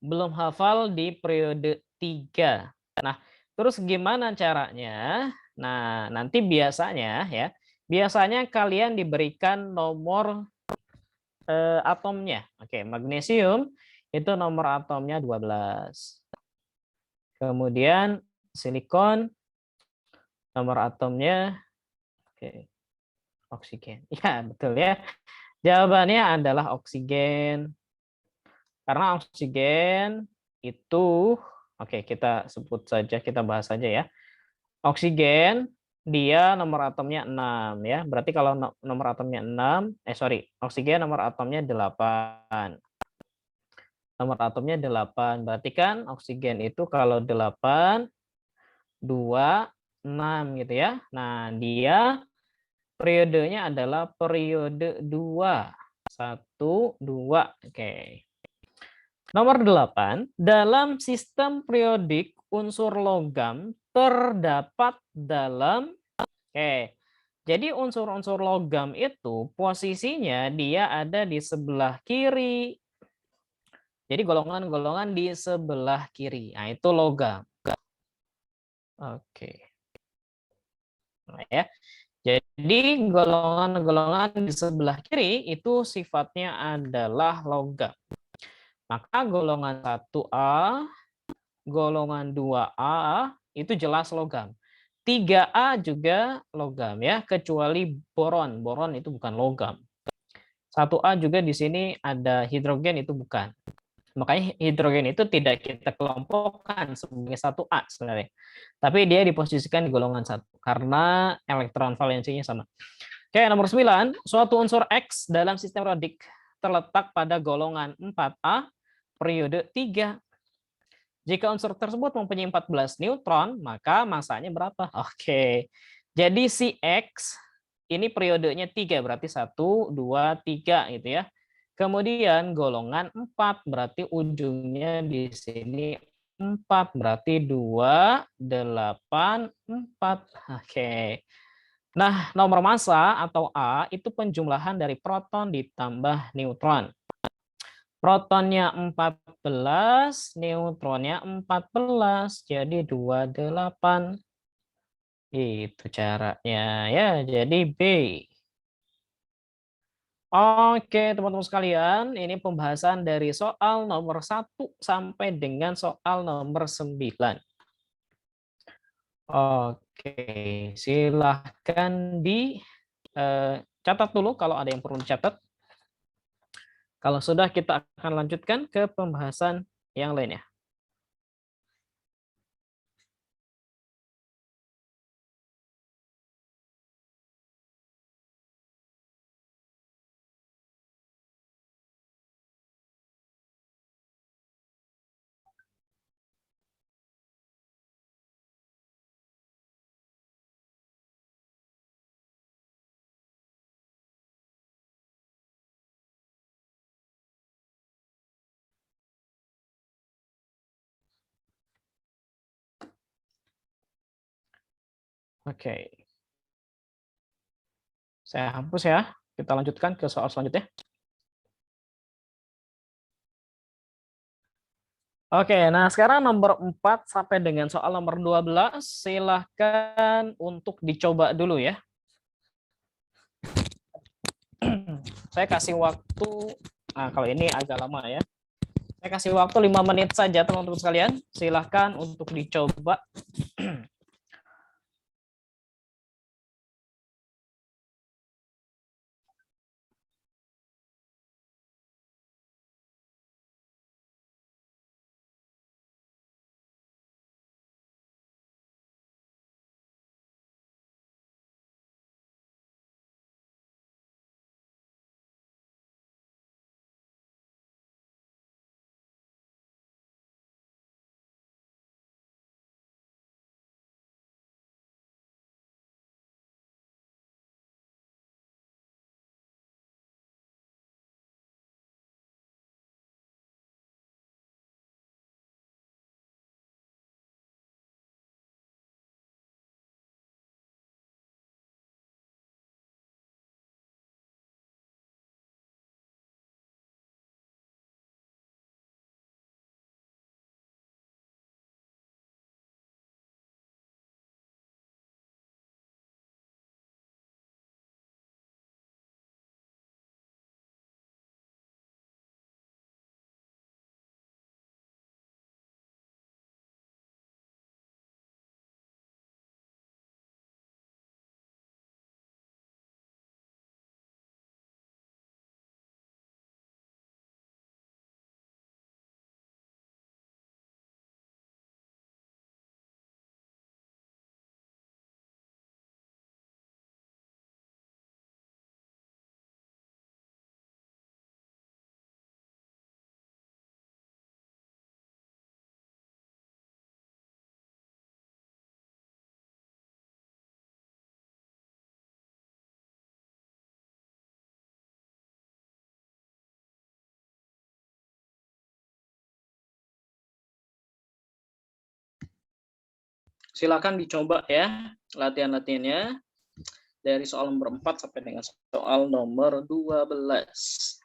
Belum hafal di periode 3. Nah, terus gimana caranya? Nah, nanti biasanya ya, biasanya kalian diberikan nomor atomnya. Oke, magnesium itu nomor atomnya 12. Kemudian silikon nomor atomnya oke, oksigen. Ya, betul ya. Jawabannya adalah oksigen. Karena oksigen itu oke, kita sebut saja, kita bahas saja ya. Oksigen dia nomor atomnya 6 ya. Berarti kalau nomor atomnya 6, oksigen nomor atomnya 8. Nomor atomnya 8. Berarti kan oksigen itu kalau 8 2 6 gitu ya. Nah, dia periodenya adalah periode 2. 1 2. Oke. Nomor 8, dalam sistem periodik unsur logam terdapat dalam oke. Jadi unsur-unsur logam itu posisinya dia ada di sebelah kiri. Jadi golongan-golongan di sebelah kiri. Nah, itu logam. Oke. Nah, ya. Jadi golongan-golongan di sebelah kiri itu sifatnya adalah logam. Maka golongan 1A, golongan 2A itu jelas logam. 3A juga logam ya, kecuali boron. Boron itu bukan logam. 1A juga di sini ada hidrogen itu bukan. Makanya hidrogen itu tidak kita kelompokkan sebagai 1A sebenarnya. Tapi dia diposisikan di golongan 1 karena elektron valensinya sama. Oke, nomor 9, suatu unsur X dalam sistem periodik terletak pada golongan 4A periode 3. Jika unsur tersebut mempunyai 14 neutron, maka masanya berapa? Oke. Jadi si X ini periodenya 3, berarti 1, 2, 3 gitu ya. Kemudian golongan 4, berarti ujungnya di sini 4, berarti 2, 8, 4. Oke. Nah, nomor massa atau A itu penjumlahan dari proton ditambah neutron. Protonnya 14, neutronnya 14, jadi 28. Itu caranya ya, jadi B. Oke, teman-teman sekalian, ini pembahasan dari soal nomor 1 sampai dengan soal nomor 9. Oke, silahkan dicatat dulu kalau ada yang perlu dicatat. Kalau sudah, kita akan lanjutkan ke pembahasan yang lainnya. Oke, saya hapus ya. Kita lanjutkan ke soal selanjutnya. Oke, nah sekarang nomor 4 sampai dengan soal nomor 12, silahkan untuk dicoba dulu ya. Saya kasih waktu, nah kalau ini agak lama ya. Saya kasih waktu 5 menit saja teman-teman sekalian. Silahkan untuk dicoba. Silakan dicoba ya latihan-latihannya dari soal nomor 4 sampai dengan soal nomor 12.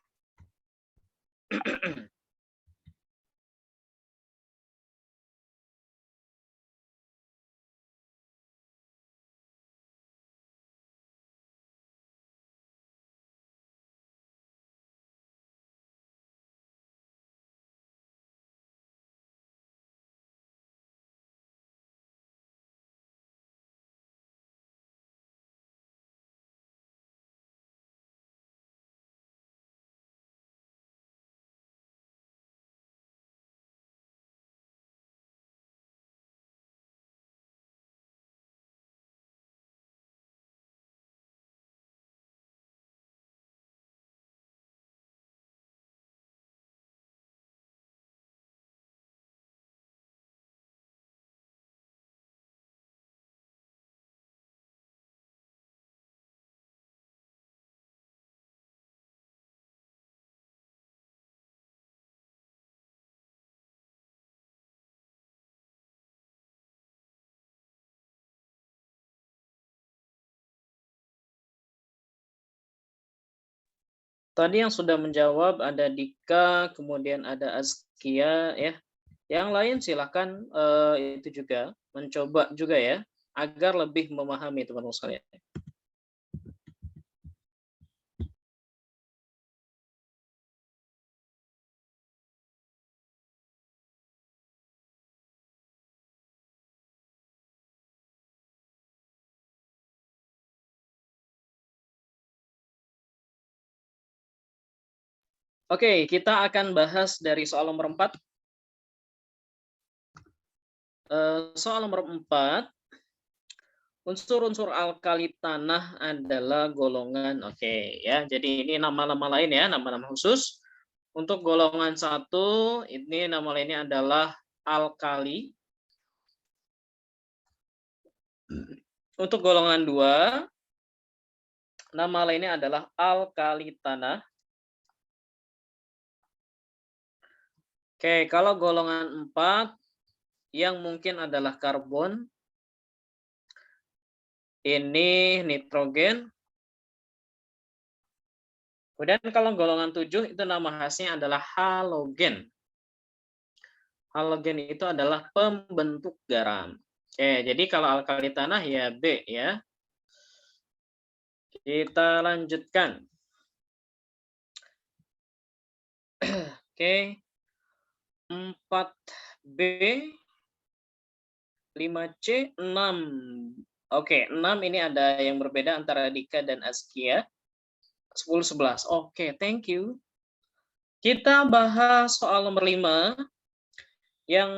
Tadi yang sudah menjawab ada Dika, kemudian ada Azkia ya. Yang lain silakan itu juga mencoba juga ya agar lebih memahami teman-teman sekalian. Oke, kita akan bahas dari soal nomor 4. Soal nomor 4, unsur-unsur alkali tanah adalah golongan. Oke, ya. Jadi ini nama-nama lain ya, nama-nama khusus. Untuk golongan 1, ini nama lainnya adalah alkali. Untuk golongan 2, nama lainnya adalah alkali tanah. Oke, kalau golongan 4 yang mungkin adalah karbon, ini nitrogen. Kemudian kalau golongan 7 itu nama khasnya adalah halogen. Halogen itu adalah pembentuk garam. Oke, jadi kalau alkali tanah ya B ya. Kita lanjutkan. Oke. 4B, 5C, 6. Oke, 6 ini ada yang berbeda antara Dika dan Azkia. 10, 11. Oke, thank you. Kita bahas soal nomor 5. Yang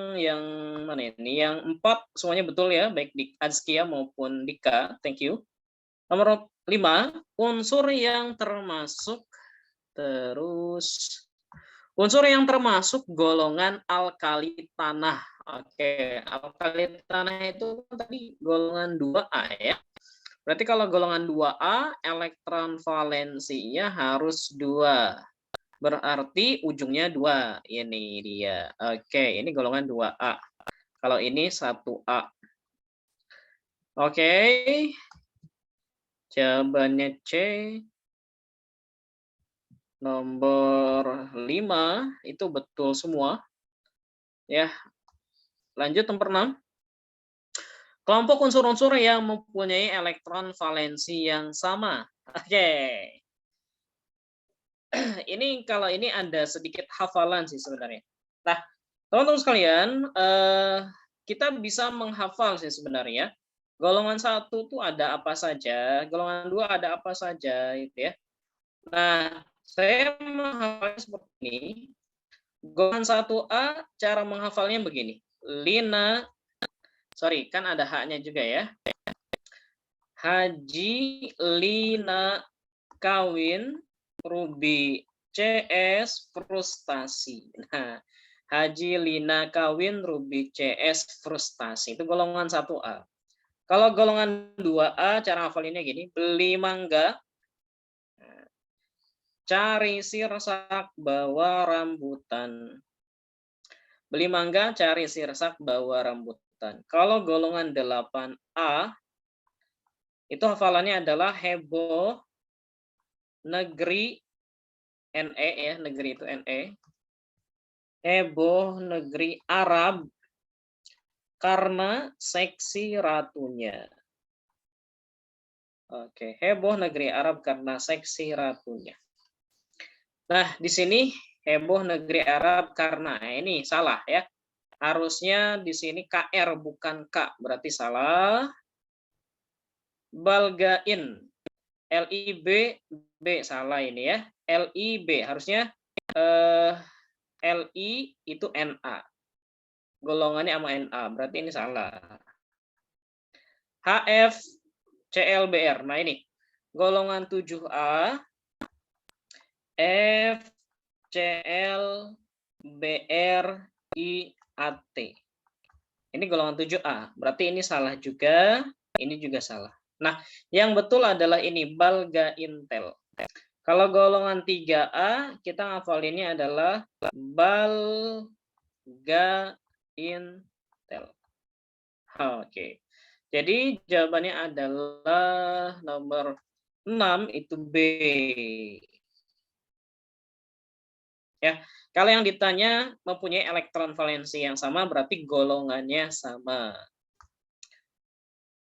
mana ini? Yang 4 semuanya betul ya, baik di Azkia maupun Dika. Thank you. Nomor 5, unsur yang termasuk unsur yang termasuk golongan alkali tanah. Oke, alkali tanah itu tadi golongan 2A ya. Berarti kalau golongan 2A, elektron valensinya harus 2. Berarti ujungnya 2. Ini dia. Oke, ini golongan 2A. Kalau ini 1A. Oke. Jawabannya C. Nomor 5 itu betul semua. Ya. Lanjut nomor 6. Kelompok unsur-unsur yang mempunyai elektron valensi yang sama. Oke. Ini kalau ini ada sedikit hafalan sih sebenarnya. Nah, teman-teman sekalian, kita bisa menghafal sih sebenarnya. Golongan 1 tuh ada apa saja, golongan 2 ada apa saja gitu ya. Nah, saya menghafalnya seperti ini. Golongan 1A cara menghafalnya begini. Kan ada H-nya juga ya. Haji Lina kawin Ruby CS frustasi. Nah, Haji Lina kawin Ruby CS frustasi. Itu golongan 1A. Kalau golongan 2A cara hafalinnya gini, beli mangga, cari sirsak, bawa rambutan. Beli mangga, cari sirsak, bawa rambutan. lautan. Kalau golongan 8A, itu hafalannya adalah heboh negeri NE ya, negeri itu NE. Heboh negeri Arab karena seksi ratunya. Oke, heboh negeri Arab karena seksi ratunya. Nah, di sini heboh negeri Arab karena ini salah ya. Harusnya di sini KR bukan K, berarti salah. Balgain, LIB, B salah ini ya. LIB harusnya LI itu NA. Golongannya sama NA, berarti ini salah. HF, CLBR. Nah ini golongan 7A, F, CL, BR, IAT. Ini golongan 7A, berarti ini salah juga, ini juga salah. Nah, yang betul adalah ini, Balga Intel. Kalau golongan 3A, kita ngafalinnya adalah Balga Intel. Oke. Jadi jawabannya adalah nomor 6 itu B. Ya, kalau yang ditanya mempunyai elektron valensi yang sama berarti golongannya sama.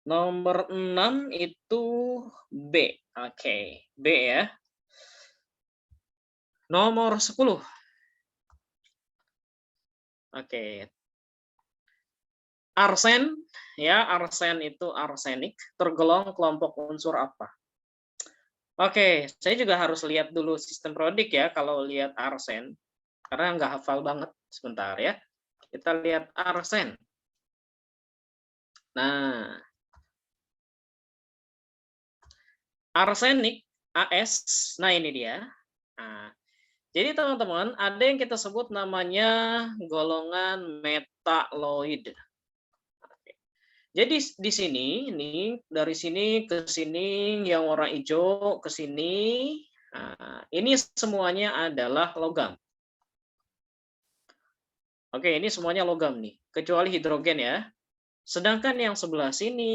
Nomor 6 itu B. Oke, B ya. Nomor 10. Oke. Arsen ya, arsen itu arsenik tergolong kelompok unsur apa? Oke, saya juga harus lihat dulu sistem periodik ya kalau lihat arsen karena nggak hafal banget. Sebentar ya. Kita lihat arsen. Nah, arsenik AS. Nah, ini dia. Nah, jadi teman-teman, ada yang kita sebut namanya golongan metaloid. Jadi di sini, ini dari sini ke sini, yang warna hijau ke sini, nah, ini semuanya adalah logam. Oke, ini semuanya logam nih, kecuali hidrogen ya. Sedangkan yang sebelah sini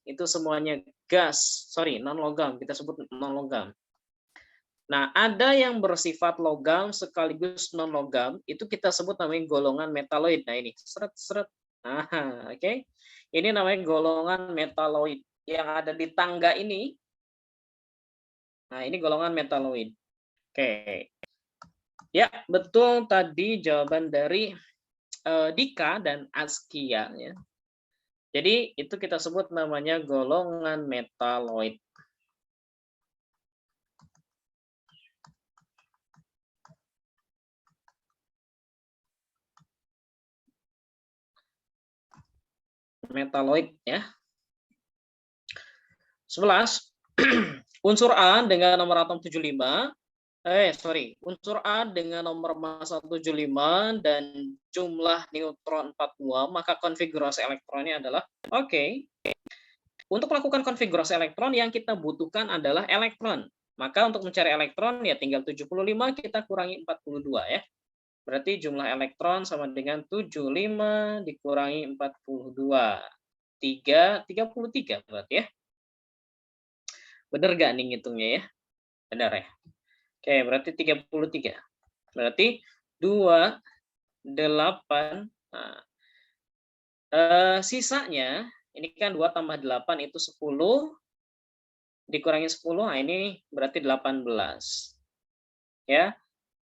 itu semuanya gas, sorry non logam, kita sebut non logam. Nah, ada yang bersifat logam sekaligus non logam, itu kita sebut namanya golongan metaloid. Nah ini, seret-seret. Nah, oke. Ini namanya golongan metaloid yang ada di tangga ini. Nah, ini golongan metaloid. Oke. Ya, betul tadi jawaban dari Dika dan Askia ya. Jadi itu kita sebut namanya golongan metaloid. Metaloid ya. 11. Unsur A dengan nomor atom 75. Unsur A dengan nomor massa 75 dan jumlah neutron 42, maka konfigurasi elektronnya adalah oke. Untuk melakukan konfigurasi elektron yang kita butuhkan adalah elektron. Maka untuk mencari elektron ya tinggal 75 kita kurangi 42 ya. Berarti jumlah elektron sama dengan 75 dikurangi 42. 33 berarti ya. Benar gak nih ngitungnya ya? Benar ya? Oke, berarti 33. Berarti 2, 8. Nah, sisanya, ini kan 2 tambah 8 itu 10. Dikurangi 10, nah ini berarti 18. Ya.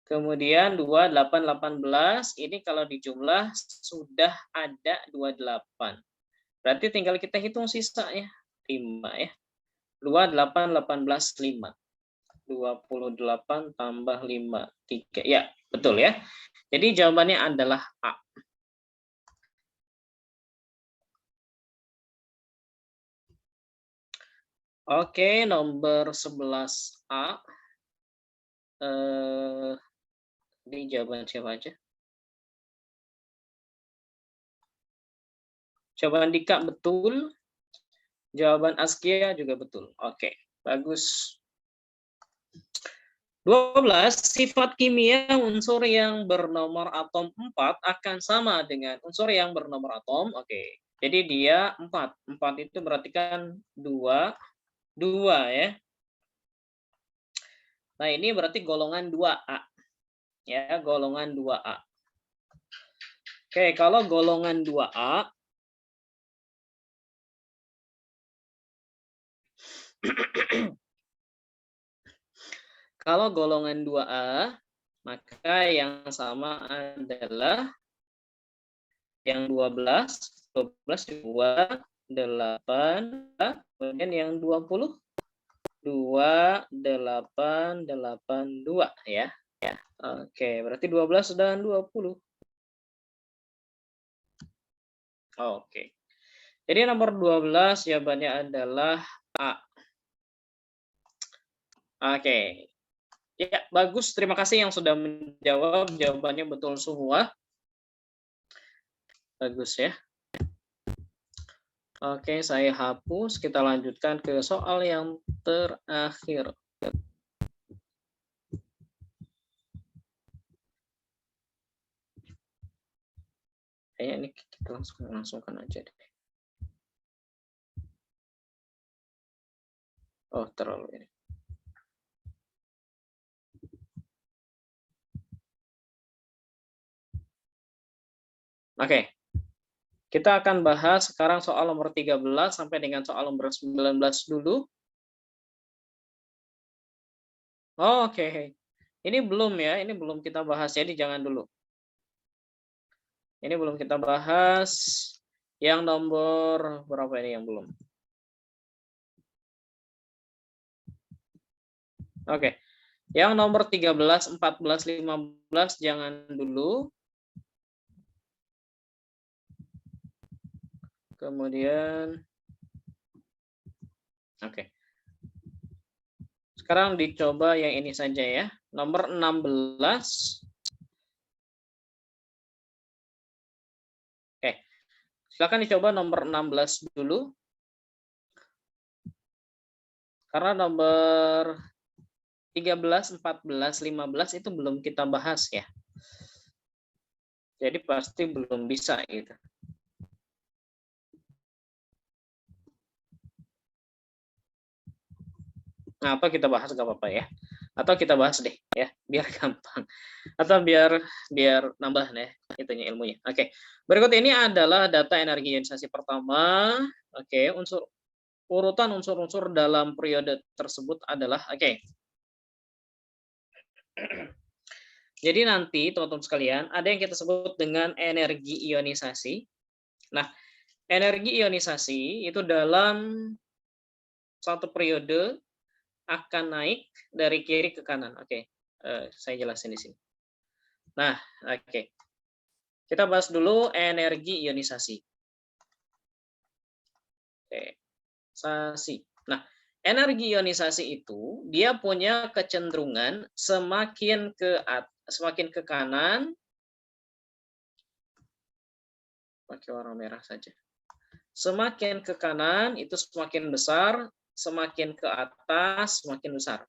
Kemudian 2, 8, 18. Ini kalau dijumlah sudah ada 28. Berarti tinggal kita hitung sisanya. 5 ya. 2, 8, 18, 5. 28 tambah 5, 3. Ya, betul ya. Jadi jawabannya adalah A. Oke, nomor 11A. Ini jawaban siapa aja? Jawaban Dika betul. Jawaban Askia juga betul. Oke, bagus. 12, sifat kimia unsur yang bernomor atom 4 akan sama dengan unsur yang bernomor atom. Oke. Jadi dia 4. 4 itu berarti kan 2, 2 ya. Nah, ini berarti golongan 2A. Ya, golongan 2A. Oke, kalau golongan 2A kalau golongan 2A, maka yang sama adalah yang 12, 2, 8, kemudian yang 20, 2, 8, 8, 2 ya. Oke, berarti 12 dan 20. Oke. Jadi nomor 12 jawabannya adalah A. Oke. Ya, bagus. Terima kasih yang sudah menjawab. Jawabannya betul semua. Bagus ya. Oke, saya hapus. Kita lanjutkan ke soal yang terakhir. Kayaknya ini kita langsungkan aja deh. Oh, terlalu ini. Oke. Kita akan bahas sekarang soal nomor 13 sampai dengan soal nomor 19 dulu. Oh, oke. Ini belum ya, ini belum kita bahas, jadi jangan dulu. Ini belum kita bahas. Yang nomor berapa ini yang belum? Oke. Yang nomor 13, 14, 15 jangan dulu. Kemudian oke. Sekarang dicoba yang ini saja ya. Nomor 16. Oke. Silakan dicoba nomor 16 dulu. Karena nomor 13, 14, 15 itu belum kita bahas ya. Jadi pasti belum bisa gitu. Nah, atau kita bahas gak apa-apa ya. Atau kita bahas deh ya, biar gampang. Atau biar nambah deh itunya ilmunya. Oke. Berikut ini adalah data energi ionisasi pertama. Oke, urutan unsur-unsur dalam periode tersebut adalah oke. Jadi nanti teman-teman sekalian, ada yang kita sebut dengan energi ionisasi. Nah, energi ionisasi itu dalam satu periode akan naik dari kiri ke kanan. Oke, saya jelasin di sini. Nah, oke. Kita bahas dulu energi ionisasi. Oke, nah, energi ionisasi itu dia punya kecenderungan semakin ke kanan, pakai warna merah saja. Semakin ke kanan itu semakin besar, semakin ke atas semakin besar.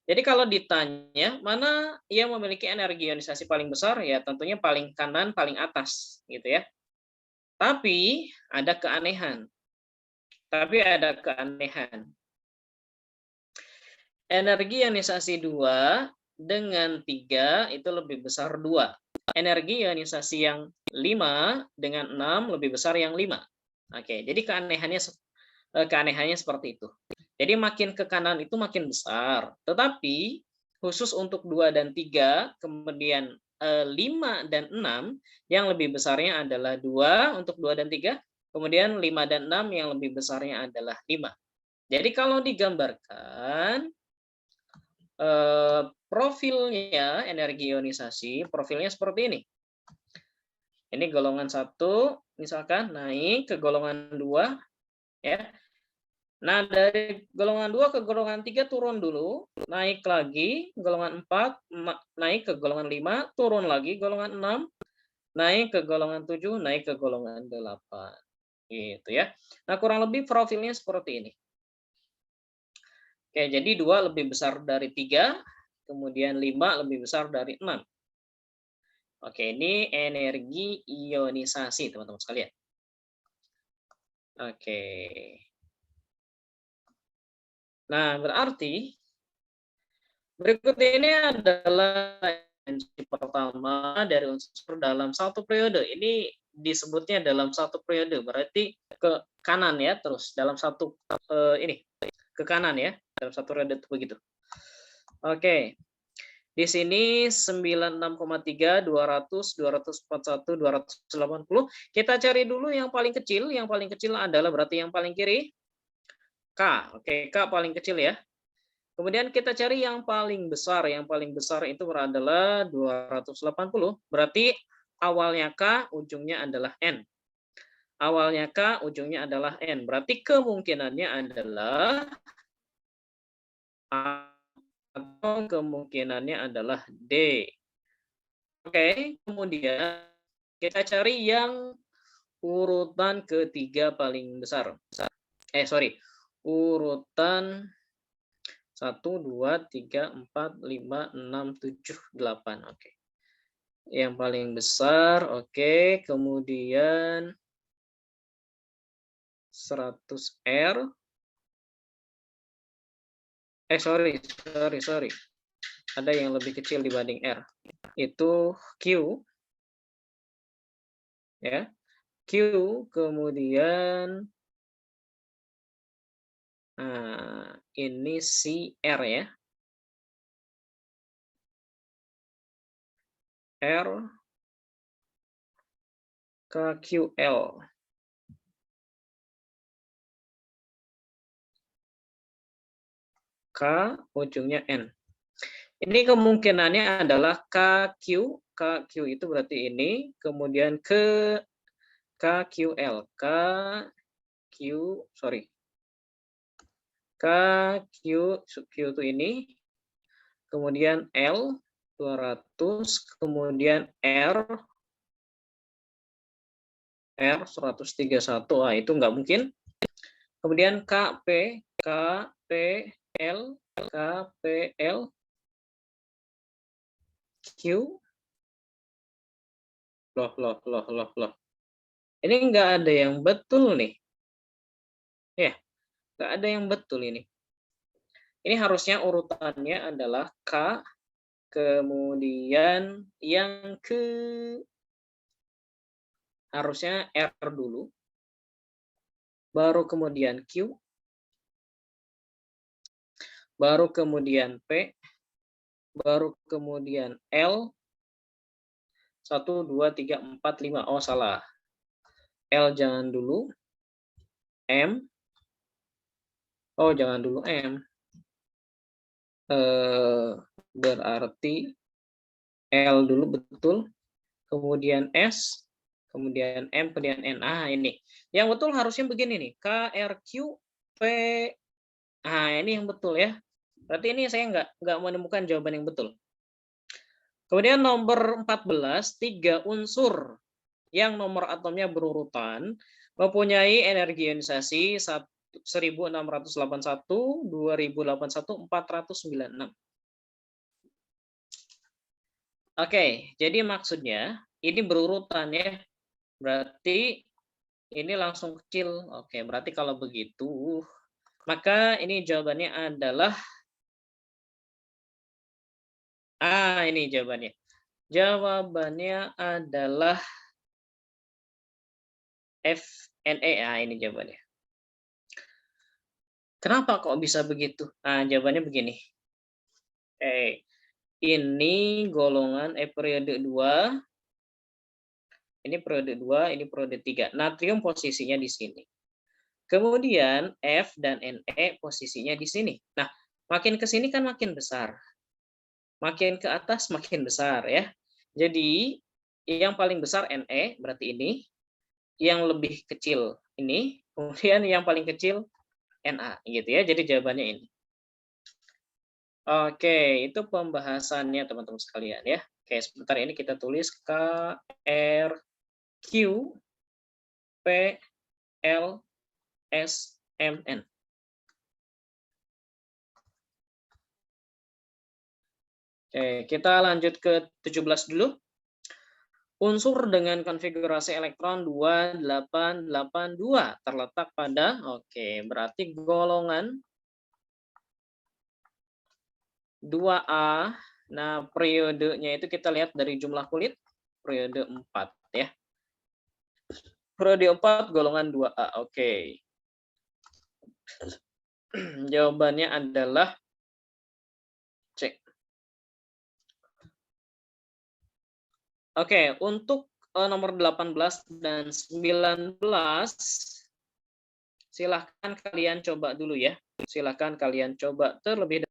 Jadi kalau ditanya mana yang memiliki energi ionisasi paling besar, ya tentunya paling kanan, paling atas, gitu ya. Tapi ada keanehan. Energi ionisasi 2 dengan 3 itu lebih besar 2. Energi ionisasi yang 5 dengan 6 lebih besar yang 5. Oke, jadi keanehannya seperti itu. Jadi makin ke kanan itu makin besar. Tetapi khusus untuk 2 dan 3, kemudian 5 dan 6, yang lebih besarnya adalah 2 untuk 2 dan 3, kemudian 5 dan 6 yang lebih besarnya adalah 5. Jadi kalau digambarkan profilnya energi ionisasi, profilnya seperti ini. Ini golongan 1, misalkan naik ke golongan 2, ya. Nah, dari golongan 2 ke golongan 3 turun dulu, naik lagi, golongan 4, naik ke golongan 5, turun lagi, golongan 6, naik ke golongan 7, naik ke golongan 8. Gitu ya. Nah, kurang lebih profilnya seperti ini. Oke, jadi 2 lebih besar dari 3, kemudian 5 lebih besar dari 6. Oke, ini energi ionisasi, teman-teman sekalian. Oke. Nah, berarti berikut ini adalah energi pertama dari unsur dalam satu periode. Ini disebutnya dalam satu periode, berarti ke kanan ya, terus dalam satu ini ke kanan ya, dalam satu periode begitu. Oke. Di sini 96,3, 200, 241, 280. Kita cari dulu yang paling kecil. Yang paling kecil adalah berarti yang paling kiri. K. Oke, K paling kecil ya. Kemudian kita cari yang paling besar. Yang paling besar itu adalah 280. Berarti awalnya K, ujungnya adalah N. Awalnya K, ujungnya adalah N. Berarti kemungkinannya adalah atau kemungkinannya adalah D. Oke, kemudian kita cari yang urutan ketiga paling besar. Urutan 1, 2, 3, 4, 5, 6, 7, 8. Oke. Yang paling besar, oke. Kemudian 100 R. Sorry. Ada yang lebih kecil dibanding R. Itu Q. Ya. Q, kemudian ini si R ya. R KQL. K ujungnya N. Ini kemungkinannya adalah KQ. KQ itu berarti ini. Kemudian ke KQL. KQ itu ini. Kemudian L 200. Kemudian R 131. Ah, itu nggak mungkin. Kemudian KPL Q. Loh. Ini nggak ada yang betul nih. Ya, nggak ada yang betul ini. Ini harusnya urutannya adalah K, kemudian yang harusnya R dulu, baru kemudian Q, baru kemudian P, baru kemudian L, 1, 2, 3, 4, 5. Oh, salah. L jangan dulu. M. Oh, jangan dulu M. Berarti L dulu betul. Kemudian S. Kemudian M, kemudian N. Ini. Yang betul harusnya begini nih. K, R, Q, P. Ini yang betul ya. Berarti ini saya nggak menemukan jawaban yang betul. Kemudian nomor 14, 3 unsur yang nomor atomnya berurutan mempunyai energi ionisasi 1681, 2081, 496. Oke, jadi maksudnya ini berurutan ya. Berarti ini langsung kecil. Oke, berarti kalau begitu, maka ini jawabannya adalah ini jawabannya. Jawabannya adalah FNE. Ini jawabannya. Kenapa kok bisa begitu? Jawabannya begini. Ini golongan periode 2. Ini periode 2, ini periode 3. Natrium posisinya di sini. Kemudian F dan Ne posisinya di sini. Nah, makin ke sini kan makin besar. Makin ke atas makin besar ya. Jadi yang paling besar Ne, berarti ini. Yang lebih kecil ini. Kemudian yang paling kecil Na, gitu ya. Jadi jawabannya ini. Oke, itu pembahasannya teman-teman sekalian ya. Oke, sebentar ini kita tulis K, R, Q, P, L, S, M, N. Oke, kita lanjut ke 17 dulu. Unsur dengan konfigurasi elektron 2882 terletak pada, oke, berarti golongan 2A. Nah, periodenya itu kita lihat dari jumlah kulit, periode 4 ya. Periode 4 golongan 2A. Oke. Jawabannya adalah C. Oke, untuk nomor 18 dan 19 silahkan kalian coba dulu ya. Silahkan kalian coba terlebih dahulu.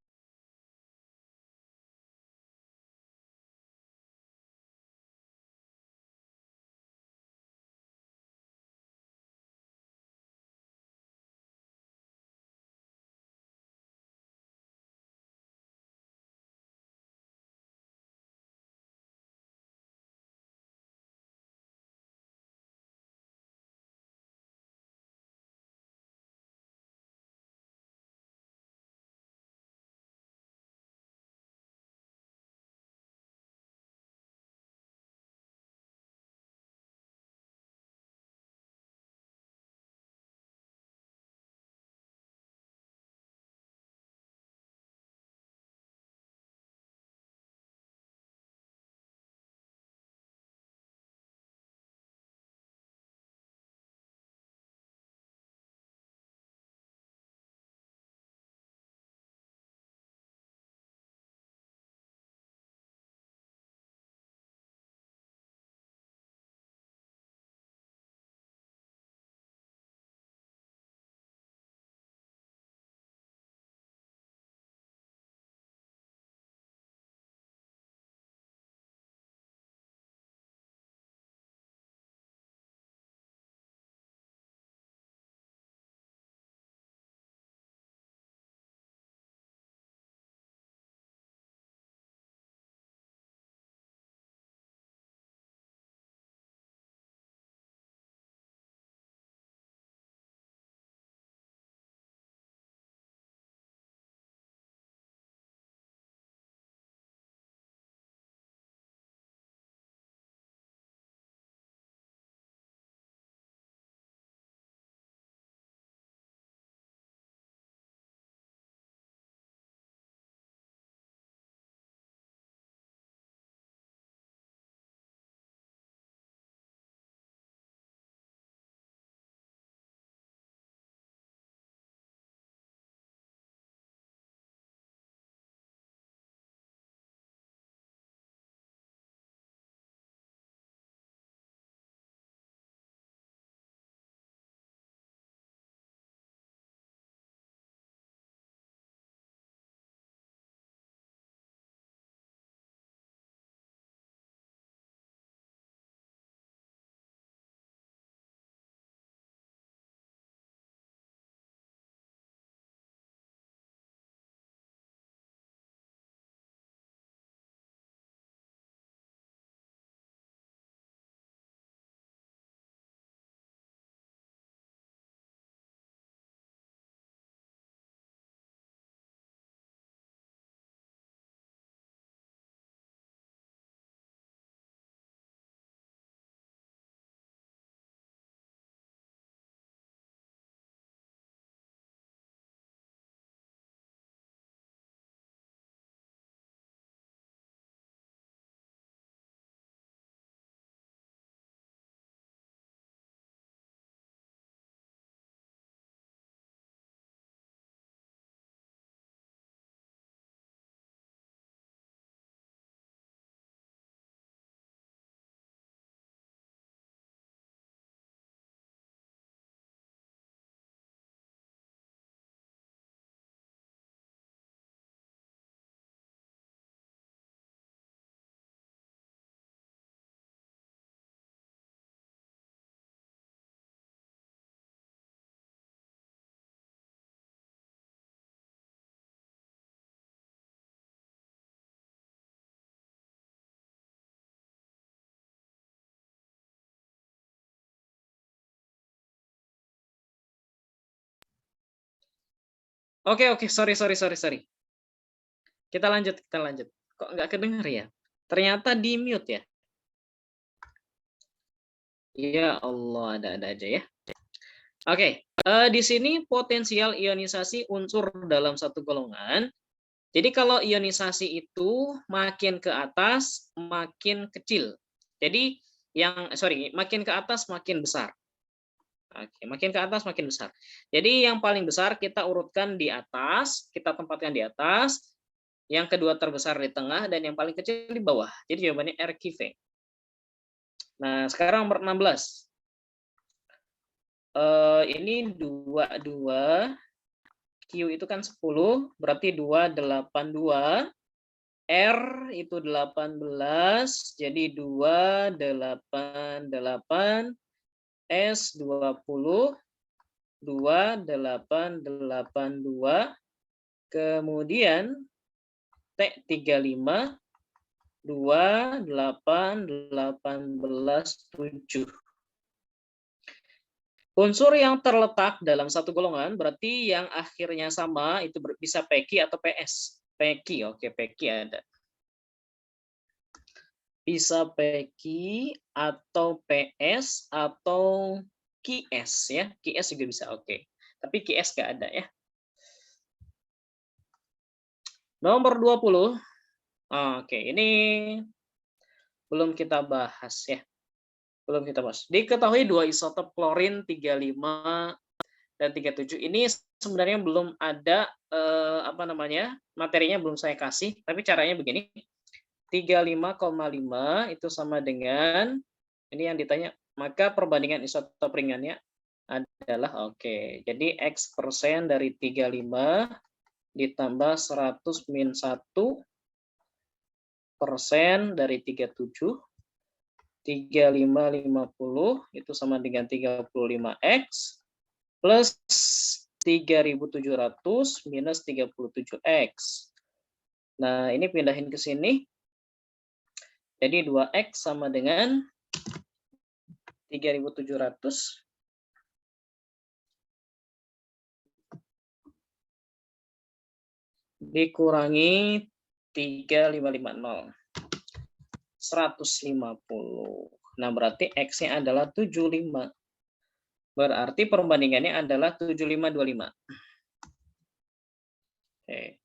Oke, sorry. Kita lanjut. Kok nggak kedengar ya? Ternyata di mute ya. Ya Allah, ada-ada aja ya. Oke, di sini potensial ionisasi unsur dalam satu golongan. Jadi kalau ionisasi itu makin ke atas makin kecil. Jadi makin ke atas makin besar. Oke, makin ke atas makin besar. Jadi yang paling besar kita urutkan di atas, kita tempatkan di atas, yang kedua terbesar di tengah, dan yang paling kecil di bawah. Jadi jawabannya RQV. Nah, sekarang nomor 16. Ini 22, Q itu kan 10, berarti 282. R itu 18, jadi 288, S 20, 2882, kemudian T 35, 2818, 7. Unsur yang terletak dalam satu golongan berarti yang akhirnya sama itu bisa PQ atau PS. PQ, oke, PQ ada. Bisa PQ atau PS atau QS ya. QS juga bisa, oke. Tapi QS nggak ada ya. Nomor 20. Oke, ini belum kita bahas ya. Belum kita bahas. Diketahui dua isotop klorin 35 dan 37 ini sebenarnya belum ada materinya belum saya kasih, tapi caranya begini. 35,5 itu sama dengan ini yang ditanya, maka perbandingan isotop ringannya adalah oke. Jadi X persen dari 35 ditambah 100 min 1 persen dari 37. 3550 itu sama dengan 35X plus 3700 minus 37X. Nah, ini pindahin ke sini. Jadi 2X sama dengan 3700 dikurangi 3550. 150. Nah, berarti X-nya adalah 75. Berarti perbandingannya adalah 7525. Oke.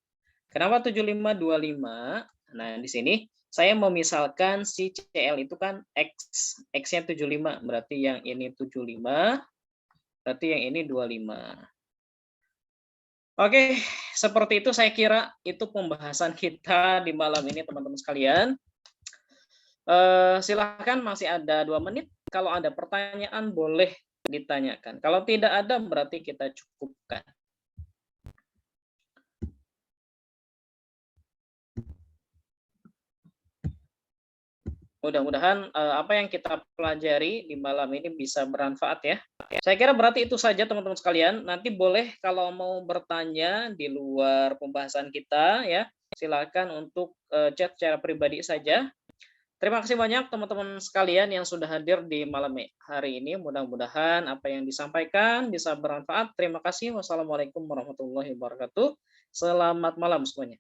Kenapa 7525? Nah, di sini saya memisalkan si CL itu kan X. X-nya 75. Berarti yang ini 75. Berarti yang ini 25. Oke, seperti itu saya kira itu pembahasan kita di malam ini, teman-teman sekalian. Silahkan, masih ada 2 menit. Kalau ada pertanyaan boleh ditanyakan. Kalau tidak ada berarti kita cukupkan. Mudah-mudahan apa yang kita pelajari di malam ini bisa bermanfaat ya. Saya kira berarti itu saja teman-teman sekalian. Nanti boleh kalau mau bertanya di luar pembahasan kita ya, silakan untuk chat secara pribadi saja. Terima kasih banyak teman-teman sekalian yang sudah hadir di malam hari ini. Mudah-mudahan apa yang disampaikan bisa bermanfaat. Terima kasih. Wassalamualaikum warahmatullahi wabarakatuh. Selamat malam semuanya.